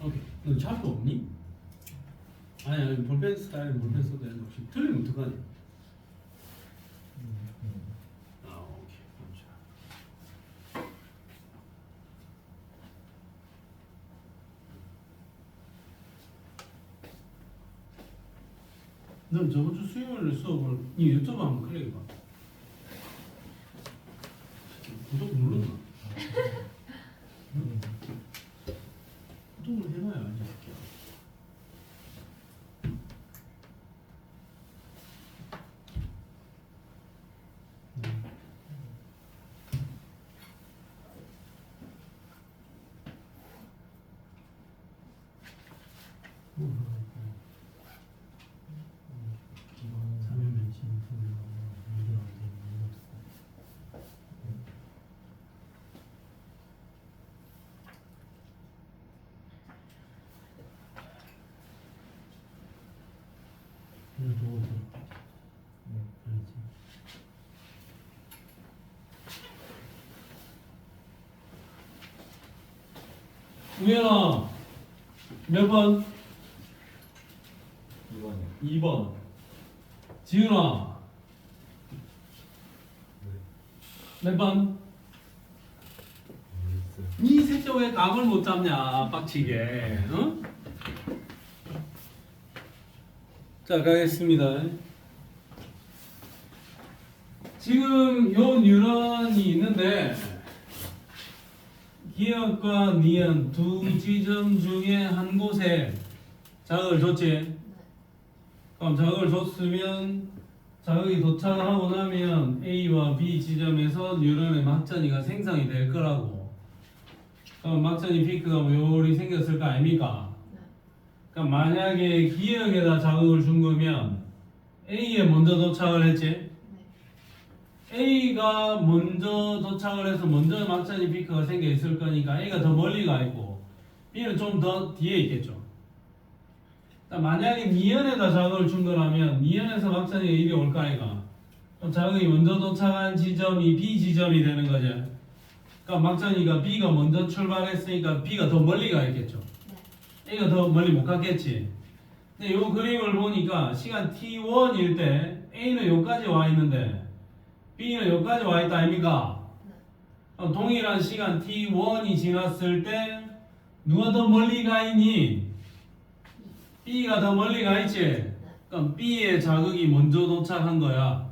오케이. 너 차트 없니? 아니 볼펜 스타일은 볼펜 써도 되는데 혹시 틀리면 어떡하니? 아 오케이. 그렇죠. 넌 저번 주 수요일 수업을 이 유튜브 한번 클릭해봐. 구독 눌렀나? 구독을 해놔야 알지 새끼야. 우연아 몇 번? 2번이요. 2번. 지윤아 몇 번? 모르겠어요. 니 새끼 왜 감을 못 잡냐 빡치게. 어? 자 가겠습니다. 지금 요 뉴런이 있는데 기억과 니은 두 지점 중에 한 곳에 자극을 줬지. 그럼 자극을 줬으면 자극이 도착하고 나면 A와 B 지점에서 뉴런의 막전이가 생성이 될 거라고. 그럼 막전이 피크가 요리 생겼을 거 아닙니까? 그럼 만약에 기억에다 자극을 준 거면 A에 먼저 도착을 했지. A가 먼저 도착을 해서 먼저 막전이 피크가 생겨 있을 거니까 A가 더 멀리 가 있고 B는 좀 더 뒤에 있겠죠. 만약에 니은에다 자극을 준 거라면 니은에서 막전이가 이리 올까 아이가? 그럼 자극이 먼저 도착한 지점이 B 지점이 되는 거죠. 그러니까 막전이가 B가 먼저 출발했으니까 B가 더 멀리 가 있겠죠. A가 더 멀리 못 갔겠지. 근데 이 그림을 보니까 시간 t1일 때 A는 여기까지 와 있는데 B는 여기까지 와 있다 아닙니까? 그럼 동일한 시간 t1이 지났을 때 누가 더 멀리 가 있니? B가 더 멀리 가 있지? 그럼 B의 자극이 먼저 도착한 거야.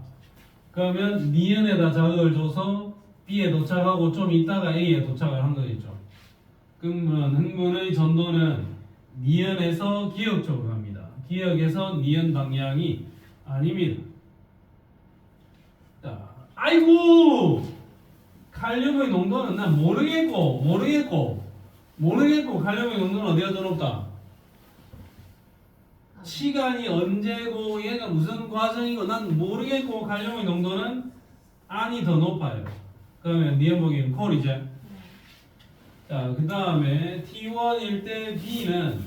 그러면 니은에다 자극을 줘서 B에 도착하고 좀 있다가 A에 도착을 한 거겠죠. 그러면 흥분의 전도는 니은에서 기억 쪽으로 갑니다. 기억에서 니은 방향이 아닙니다. 자, 아이고! 칼륨의 농도는 난 모르겠고 칼륨의 농도는 어디가 더 높다? 시간이 언제고 얘가 무슨 과정이고 난 모르겠고 칼륨의 농도는 안이 더 높아요. 그러면 니은 보기엔 콜이죠. 자, 그 다음에 T1일 때 B는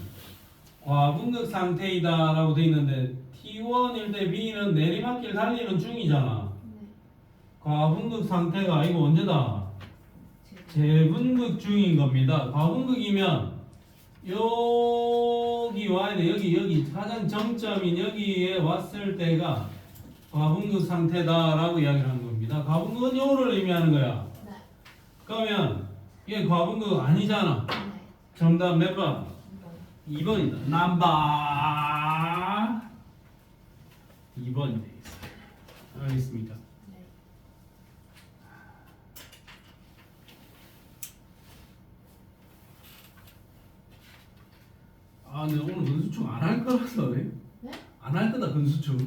과분극 상태이다 라고 돼 있는데 T1일 때 B는 내리막길 달리는 중이잖아. 과분극 상태가 아니고 언제다? 재분극 중인 겁니다. 과분극이면 여기 와야 돼. 여기 가장 정점인 여기에 왔을 때가 과분극 상태다라고 이야기를 하는 겁니다. 과분극은 요를 의미하는 거야. 그러면 이게 과분극 아니잖아. 정답 몇 번? 2번이다. 넘버 2번이 되겠습니다. 알겠습니까? 아, 근데 오늘 근수축 안 할 거라서. 네? 안 할 거다 근수축.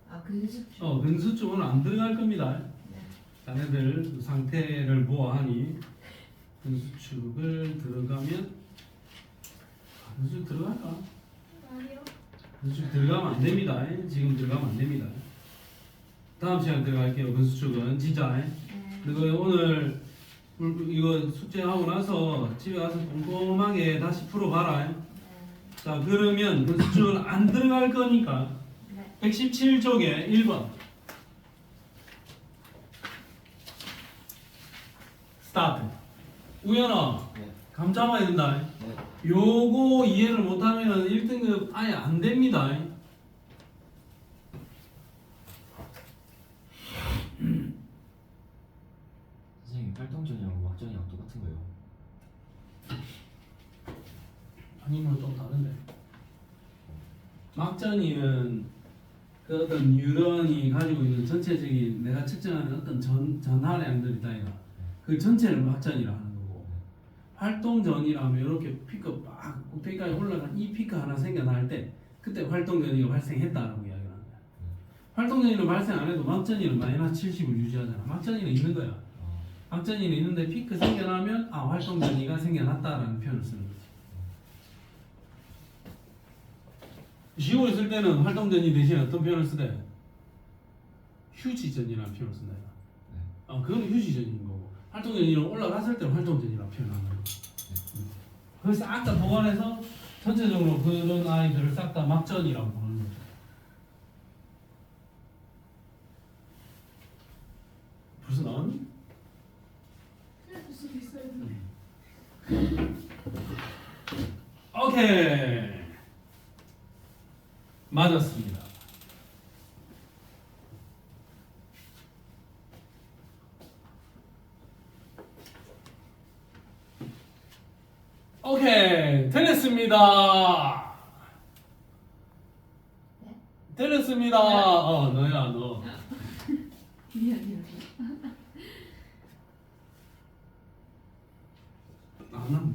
아, 근수축. 근수축 오늘 안 들어갈 겁니다. 네. 자네들 상태를 보아하니 근수축을 들어가면 근수축 들어갈까? 아니요. 근수축 들어가면 안 됩니다. 지금 들어가면 안 됩니다. 다음 시간 들어갈게요. 근수축은 진짜. 네. 그리고 오늘 이거 숙제하고 나서 집에 가서 꼼꼼하게 다시 풀어봐라. 자, 그러면 근수축은 안 들어갈 거니까 117쪽에 1번 스타트. 우연아, 네. 감 잡아야 된다. 네. 요거 이해를 못하면 1등급 아예 안 됩니다. 선생님 활동전이랑 막전이랑 똑같은 거예요. 아니면 좀 다른데. 막전이는 그 어떤 뉴런이 가지고 있는 전체적인 내가 측정하는 어떤 전하량들이 있다. 그 전체를 막전이라 하는 거고, 활동전이라면 이렇게 피크 막 꼭대기까지 올라간 이 피크 하나 생겨날 때 그때 활동전이가 발생했다라고 이야기를 하는 거야. 활동전이는 발생 안 해도 막전이는 마이너스 70을 유지하잖아. 막전이는 있는 거야. 막전이는 있는데 피크 생겨나면 아 활동전이가 생겨났다라는 표현을 쓰는 거지. 시험을 쓸 때는 활동전이 대신 어떤 표현을 쓰대? 휴지전이라는 표현을 쓴다. 그건 휴지전인 거고, 활동전이랑 올라갔을 때 활동전이라고 표현하는 거고. 그래서 싹 다 보관해서 전체적으로 그런 아이들을 싹 다 막전이라고 부르는 거죠. 벌써 나왔니? 그래도 수도 있어요. 오케이, 맞았습니다. 오케이, 틀렸습니다. 네? 틀렸습니다. 너야 너. 미안해요.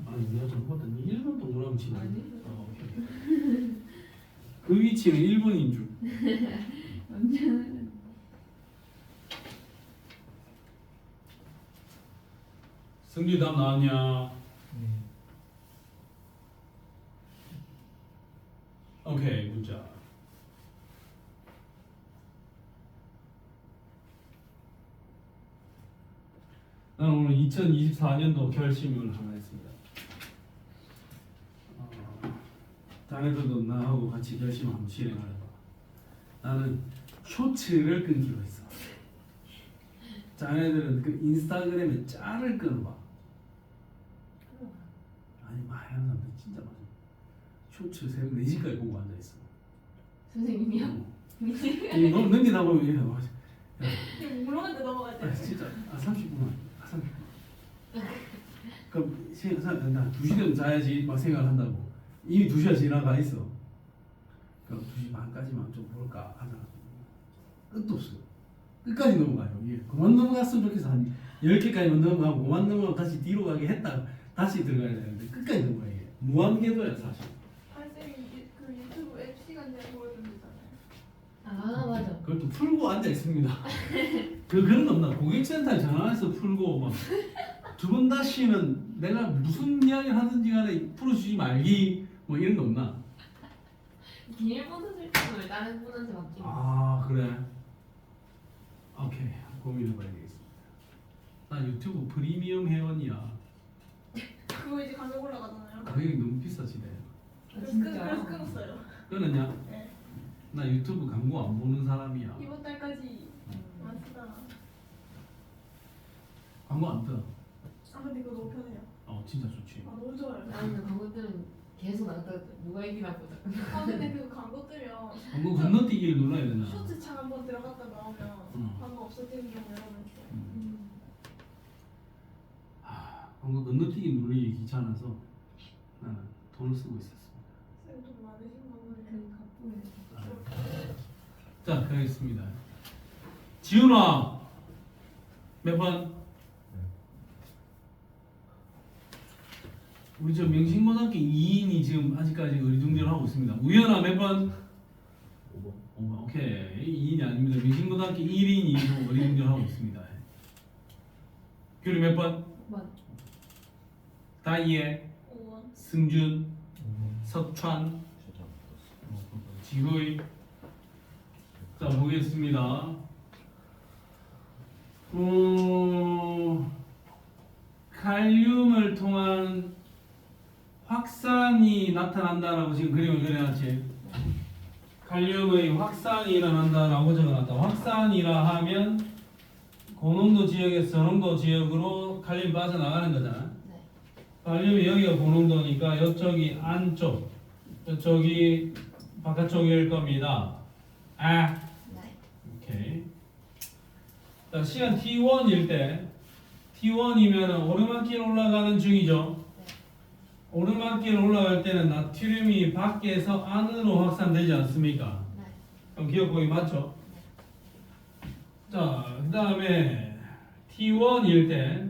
아니 내가 좀 봤더니 1번 동그라미 치네. 아니. 오케이. 그 위치는 1번인 줄. 언제는 승리 답 나왔냐? 오케이, 문자. 나는 오늘 2024년도 결심을 하나 했습니다. 자네들도 나하고 같이 결심 한번 실행을 해봐. 나는 쇼츠를 끊기로 했어. 자네들은 그 인스타그램에 짤을 끊어봐. 아니 많이 하는 사람들 진짜 많아. 쇼츠 새벽 4시까지 보고 앉아있어. 선생님이요? 너무 넘기다 보면 얘가 막 물어봤는데 넘어갈 때. 진짜 30분만 30분. 그럼 나 2시 되면 자야지 막 생각을 한다고. 이미 2시가 지나가 있어. 그럼 2시 반까지만 좀 볼까 하다가 끝도 없어. 끝까지 넘어가요. 이게 그만 넘어갔으면 좋겠어. 한 10개까지만 넘어가고 그만 넘어가고 다시 뒤로 가게 했다가 다시 들어가야 되는데 끝까지 넘어가. 이게 무한궤도야 사실. 선생님 그 유튜브 앱 시간 제한 보여준다잖아요. 아 맞아. 그걸 또 풀고 앉아 있습니다. 그런 거 없나? 고객센터에 전화해서 풀고 막 두 번 다시는 내가 무슨 이야기를 하든지 간에 풀어주지 말기 뭐 이런 거 없나? 비밀번호 설정을 다른 분한테 맡기는. 아 그래. 오케이, 고민해봐야 되겠습니다. 나 유튜브 프리미엄 회원이야. 그거 이제 가격 올라가잖아요. 가격이 너무 비싸지네. 그래서 진짜요? 끊었어요. 끊었냐? 네. 나 유튜브 광고 안 보는 사람이야. 이번 달까지 많다. 광고 안 떠. 아 근데 그거 너무 편해요. 진짜 좋지. 아 너무 좋아요. 나는 광고들은 계속 나갔다 누가 이기나 보다. 아 근데 그 광고 뜨면 광고 건너뛰기를 눌러야 되나? 쇼츠 창 한번 들어갔다 나오면 응. 광고 없어지는 경우 여러 번 있어요. 광고 건너뛰기 누르기 귀찮아서 나는 돈을 쓰고 있었습니다. 쌤 돈 많으신가 보네요. 그 가끔은 자, 가겠습니다. 지훈아, 몇 번? 우리 저 명신고등학교 2인이 지금 아직까지 어리둥절 하고 있습니다. 우연아 몇 번? 5번. 5번. 오케이. 2인이 아닙니다. 명신고등학교 1인이 어리둥절 하고 있습니다. 규리 몇 번? 5번. 다이에, 5원. 승준, 석찬, 지구이. 자, 보겠습니다. 칼륨을 통한 확산이 나타난다라고 지금 그림을 그려놨지. 칼륨의 확산이 일어난다라고 적어놨다. 확산이라 하면 고농도 지역에서 저농도 지역으로 칼륨이 빠져나가는 거잖아. 네. 칼륨이 여기가 고농도니까 이쪽이 안쪽, 이쪽이 바깥쪽일 겁니다. 아, 네. 오케이. 자, 시간 t1일 때 t1이면 오르막길 올라가는 중이죠. 오르막길 올라갈 때는 나트륨이 밖에서 안으로 확산되지 않습니까? 네. 그럼 기억보기 맞죠? 자, 그 다음에 t1일 때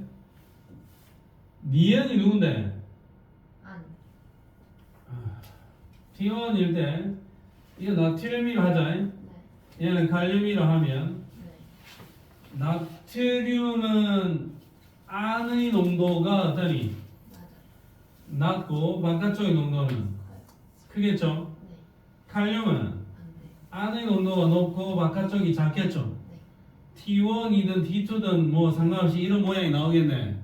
니은이 누군데? 안. t1일 때 이거 나트륨이라 하자. 네. 얘는 칼륨이라 하면 네. 나트륨은 안의 농도가 어떠니? 맞아. 낮고 바깥쪽의 농도는 크겠죠? 네. 칼륨은 안 돼. 안의 농도가 높고 바깥쪽이 작겠죠? 네. T1이든 T2든 뭐 상관없이 이런 모양이 나오겠네.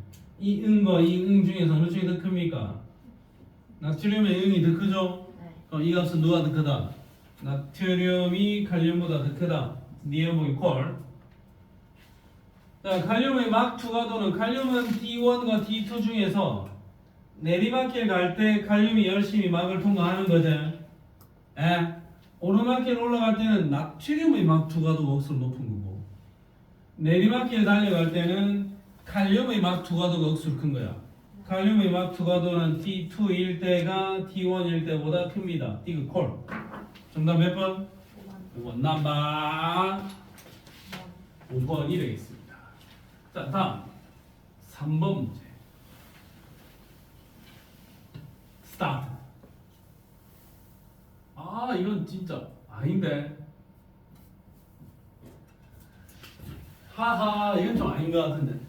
이 응과 이 응 중에서 어느 쪽이 더 큽니까? 나트륨의 응이 더 크죠? 네. 그럼 이 값은 누가 더 크다? 나트륨이 칼륨보다 더 크다. 니은목이 콜. 자, 칼륨의 막 투과도는 칼륨은 T1과 T2 중에서 내리막길 갈 때 칼륨이 열심히 막을 통과하는 거지. 에? 오르막길 올라갈 때는 나트륨의 막 투과도가 억수로 높은 거고 내리막길 달려갈 때는 칼륨의 막 투과도가 억수로 큰 거야. 칼륨의 막 투과도는 T2일 때가 T1일 때보다 큽니다. 이거 콜. 정답 몇 번? 5번. 5번. 넘버 5번 이러겠습니다. 자, 다음 3번 문제. 스타트. 아, 이건 진짜 아닌데. 하하, 이건 좀 아닌 것 같은데.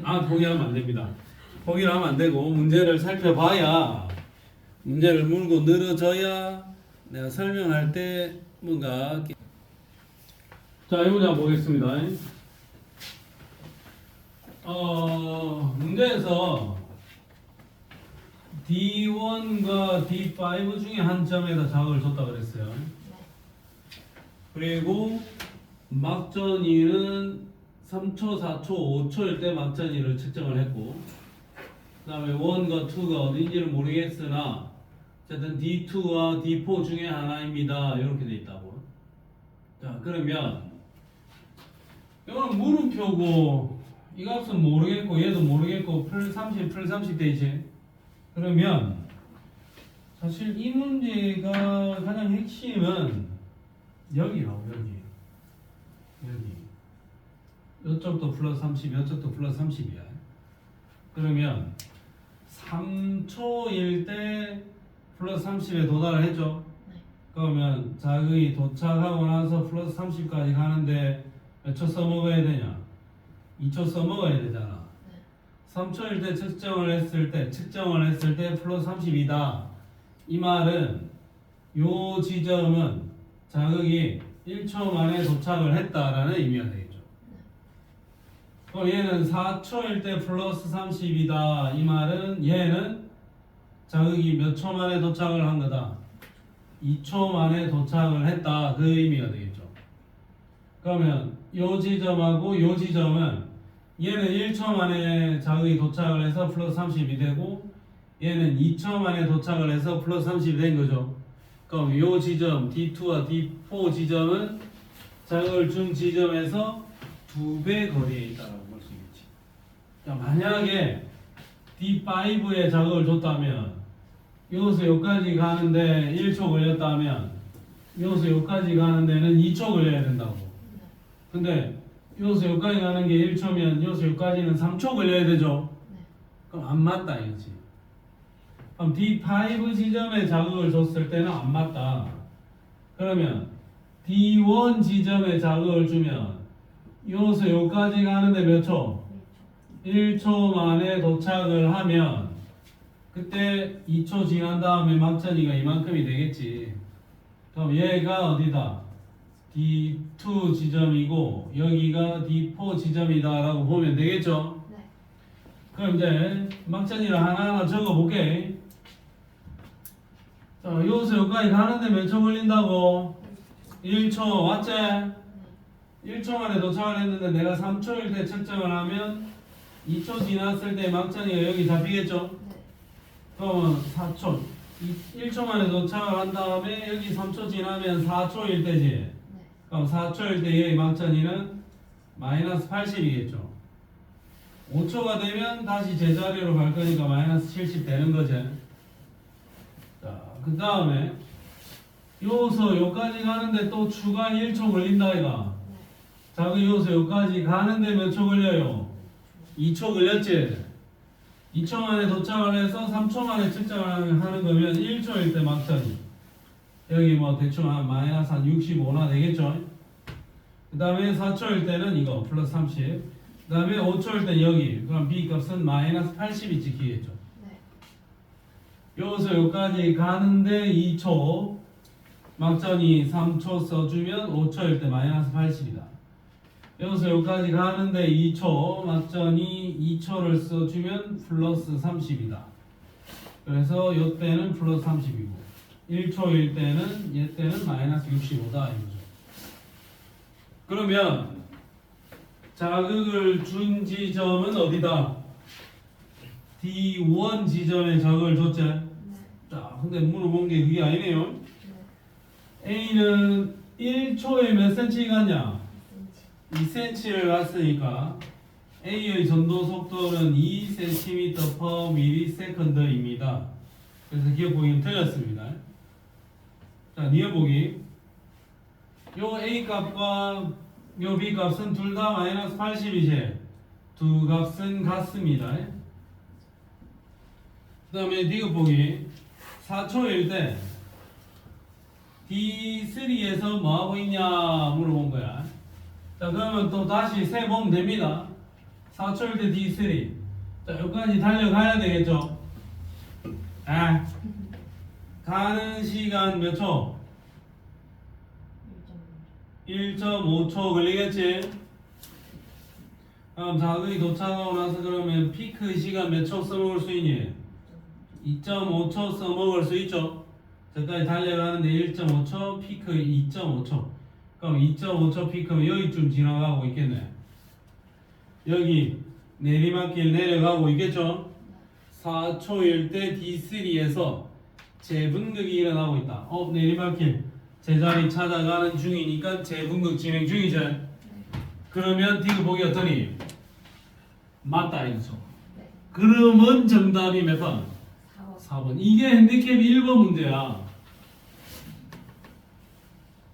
아, 포기하면 안 됩니다. 포기를 하면 안 되고 문제를 살펴봐야 문제를 물고 늘어져야 내가 설명할 때 뭔가 자, 이 문제 한번 보겠습니다. 문제에서 D1과 D5 중에 한 점에다 자극을 줬다 그랬어요. 그리고 막전이는 3초, 4초, 5초일 때 막전이를 측정을 했고 그 다음에 1과 2가 어딘지를 모르겠으나 어쨌든 D2와 D4 중에 하나입니다. 이렇게 돼 있다고. 자, 그러면 이거는 물음표고 이 값은 모르겠고 얘도 모르겠고 풀 30, 풀 30 되지. 그러면 사실 이 문제가 가장 핵심은 여기라고. 여기 이쪽도 플러스 30, 이쪽도 플러스 30이야. 그러면 3초일 때 플러스 30에 도달을 했죠. 그러면 자극이 도착하고 나서 플러스 30까지 가는데 몇 초 써먹어야 되냐? 2초 써먹어야 되잖아. 3초일 때 측정을 했을 때 플러스 30이다. 이 말은 요 지점은 자극이 1초 만에 도착을 했다라는 의미가 되겠죠. 그럼 얘는 4초일 때 플러스 30이다. 이 말은 얘는 자극이 몇 초 만에 도착을 한 거다. 2초 만에 도착을 했다. 그 의미가 되겠죠. 그러면 요 지점하고 요 지점은 얘는 1초 만에 자극이 도착을 해서 플러스 30이 되고 얘는 2초 만에 도착을 해서 플러스 30이 된 거죠. 그럼 요 지점 D2와 D4 지점은 자극을 준 지점에서 2배 거리에 있다고 볼 수 있겠지. 자, 만약에 D5에 자극을 줬다면 여기서 여기까지 가는데 1초 걸렸다면 여기서 여기까지 가는 데는 2초 걸려야 된다고. 근데 여기서 여기까지 가는 게 1초면 여기서 여기까지는 3초 걸려야 되죠. 그럼 안 맞다 이거지. 그럼 D5 지점에 자극을 줬을 때는 안 맞다. 그러면 D1 지점에 자극을 주면 여기서 여기까지 가는데 몇 초? 1초 만에 도착을 하면 그때 2초 지난 다음에 막전이가 이만큼이 되겠지. 그럼 얘가 어디다? D2 지점이고 여기가 D4 지점이다 라고 보면 되겠죠? 네. 그럼 이제 막전이를 하나하나 적어볼게. 자, 여기서 여기까지 가는데 몇 초 걸린다고? 1초 맞지? 1초 만에 도착을 했는데 내가 3초일 때 측정을 하면 2초 지났을 때 막장이가 여기 잡히겠죠? 네. 그러면 4초 1초 만에 도착을 한 다음에 여기 3초 지나면 4초일 때지. 네. 그럼 4초일 때 여기 막장이는 마이너스 80이겠죠. 5초가 되면 다시 제자리로 갈 거니까 마이너스 70 되는 거지. 자, 그 다음에 요서 요까지 가는데 또 추가 1초 걸린다 이가. 자, 그 요서 요까지 가는데 몇 초 걸려요? 2초 걸렸지? 2초 만에 도착을 해서 3초 만에 측정을 하는 거면 1초일 때 막장이 여기 뭐 대충 한 마이너스 한 65나 되겠죠? 그 다음에 4초일 때는 이거 플러스 30. 그 다음에 5초일 때 여기 그럼 B 값은 마이너스 80이 찍히겠죠. 네. 여기서 여기까지 가는데 2초 막전이 3초 써주면 5초일 때 마이너스 80이다. 여기서 여기까지 가는데 2초 막전이 2초를 써주면 플러스 30이다. 그래서 이때는 플러스 30이고 1초일 때는 얘 때는 마이너스 65다 이거죠. 그러면 자극을 준 지점은 어디다? D1 지점에 자극을 줬지? 네. 자, 근데 물어본 게 그게 아니네요. 네. A는 1초에 몇 cm 갔냐? 2cm. 2cm를 갔으니까 A의 전도 속도는 2cm per ms입니다. 그래서 기억보기는 틀렸습니다. 자, 니어보기. 요 A 값과 요 B 값은 둘 다 마이너스 80이지. 두 값은 같습니다. 그 다음에 니어보기. 4초일 때 D3에서 뭐하고 있냐 물어본 거야. 자, 그러면 또 다시 세보면 됩니다. 4초일 때 D3. 자, 여기까지 달려가야 되겠죠? 아, 가는 시간 몇 초? 1.5초 걸리겠지? 그럼 자극이 도착하고 나서 그러면 피크 시간 몇 초 써먹을 수 있니? 2.5초 써먹을 수 있죠? 저까지 달려가는데 1.5초, 피크 2.5초. 그럼 2.5초 피크면 여기쯤 지나가고 있겠네. 여기 내리막길 내려가고 있겠죠? 4초일 때 D3에서 재분극이 일어나고 있다. 내리막길 제자리 찾아가는 중이니까 재분극 진행 중이죠. 그러면 디귿 보기 어떠니? 맞다 이거죠. 네. 그러면 정답이 몇 번? 4번. 4번. 이게 핸디캡 1번 문제야.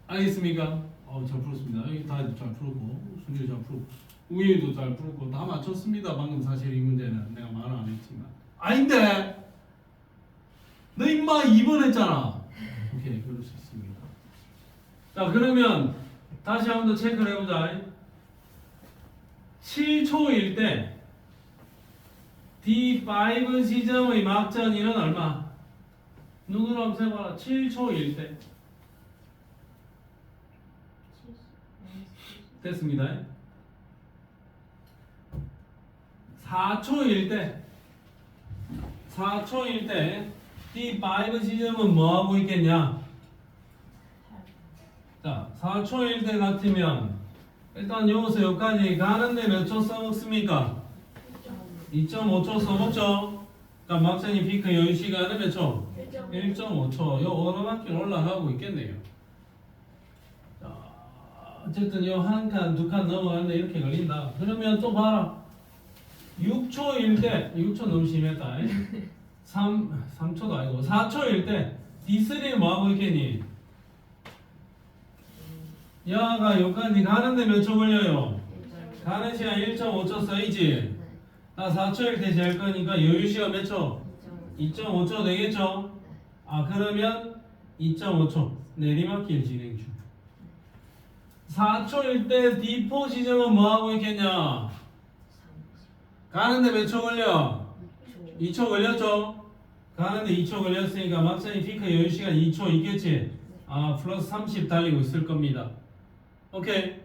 알겠습니까? 잘 풀었습니다. 여기 다 잘 풀었고, 순위 잘 풀었고, 우예도 잘 풀었고, 다 맞췄습니다. 방금 사실 이 문제는 내가 말을 안 했지만. 아닌데! 너 임마 2번 했잖아. 오케이, 그럴 수 있습니다. 자, 그러면 다시 한 번 더 체크를 해보자. 7초일 때 D5 지점의 막전이는 얼마? 눈으로 한번 세봐라. 7초일 때. 됐습니다. 4초일 때 4초일 때 D5 지점은 뭐하고 있겠냐? 자, 4초일 때 같으면 일단 여기서 여기까지 가는데 몇 초 써먹습니까? 2.5초 써먹죠? 그러니까 막상이 피크 여유 시간은 몇 초? 1.5초. 요 오르막길 올라가고 있겠네요. 자, 어쨌든 요 한 칸, 두 칸 넘어가는데 이렇게 걸린다. 그러면 또 봐라. 6초일 때, 6초 너무 심했다. 3초도 아니고 4초일 때 D3는 뭐하고 있겠니? 야가 여기까지 가는데 몇 초 걸려요? 가는 시간 1.5초 써이지? 나 4초일 때 잴 거니까 여유 시간 몇 초? 2.5초 되겠죠? 아, 그러면 2.5초 내리막길 진행 중. 4초일 때 D4 지점은 뭐하고 있겠냐? 가는데 몇 초 걸려? 2초 걸렸죠? 가는데 2초 걸렸으니까 막상이 피크 여유 시간 2초 있겠지? 아, 플러스 30 달리고 있을 겁니다. 오케이.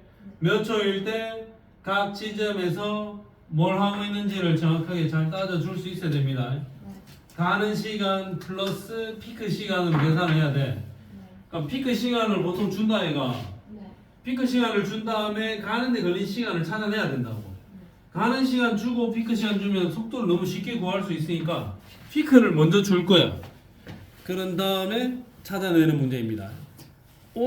몇 초일 때 각 지점에서 뭘 하고 있는지를 정확하게 잘 따져줄 수 있어야 됩니다. 가는 시간 플러스 피크 시간으로 계산해야 돼. 그럼 피크 시간을 보통 준다 얘가. 피크 시간을 준 다음에 가는데 걸린 시간을 찾아내야 된다고. 가는 시간 주고 피크 시간 주면 속도를 너무 쉽게 구할 수 있으니까 피크를 먼저 줄 거야. 그런 다음에 찾아내는 문제입니다.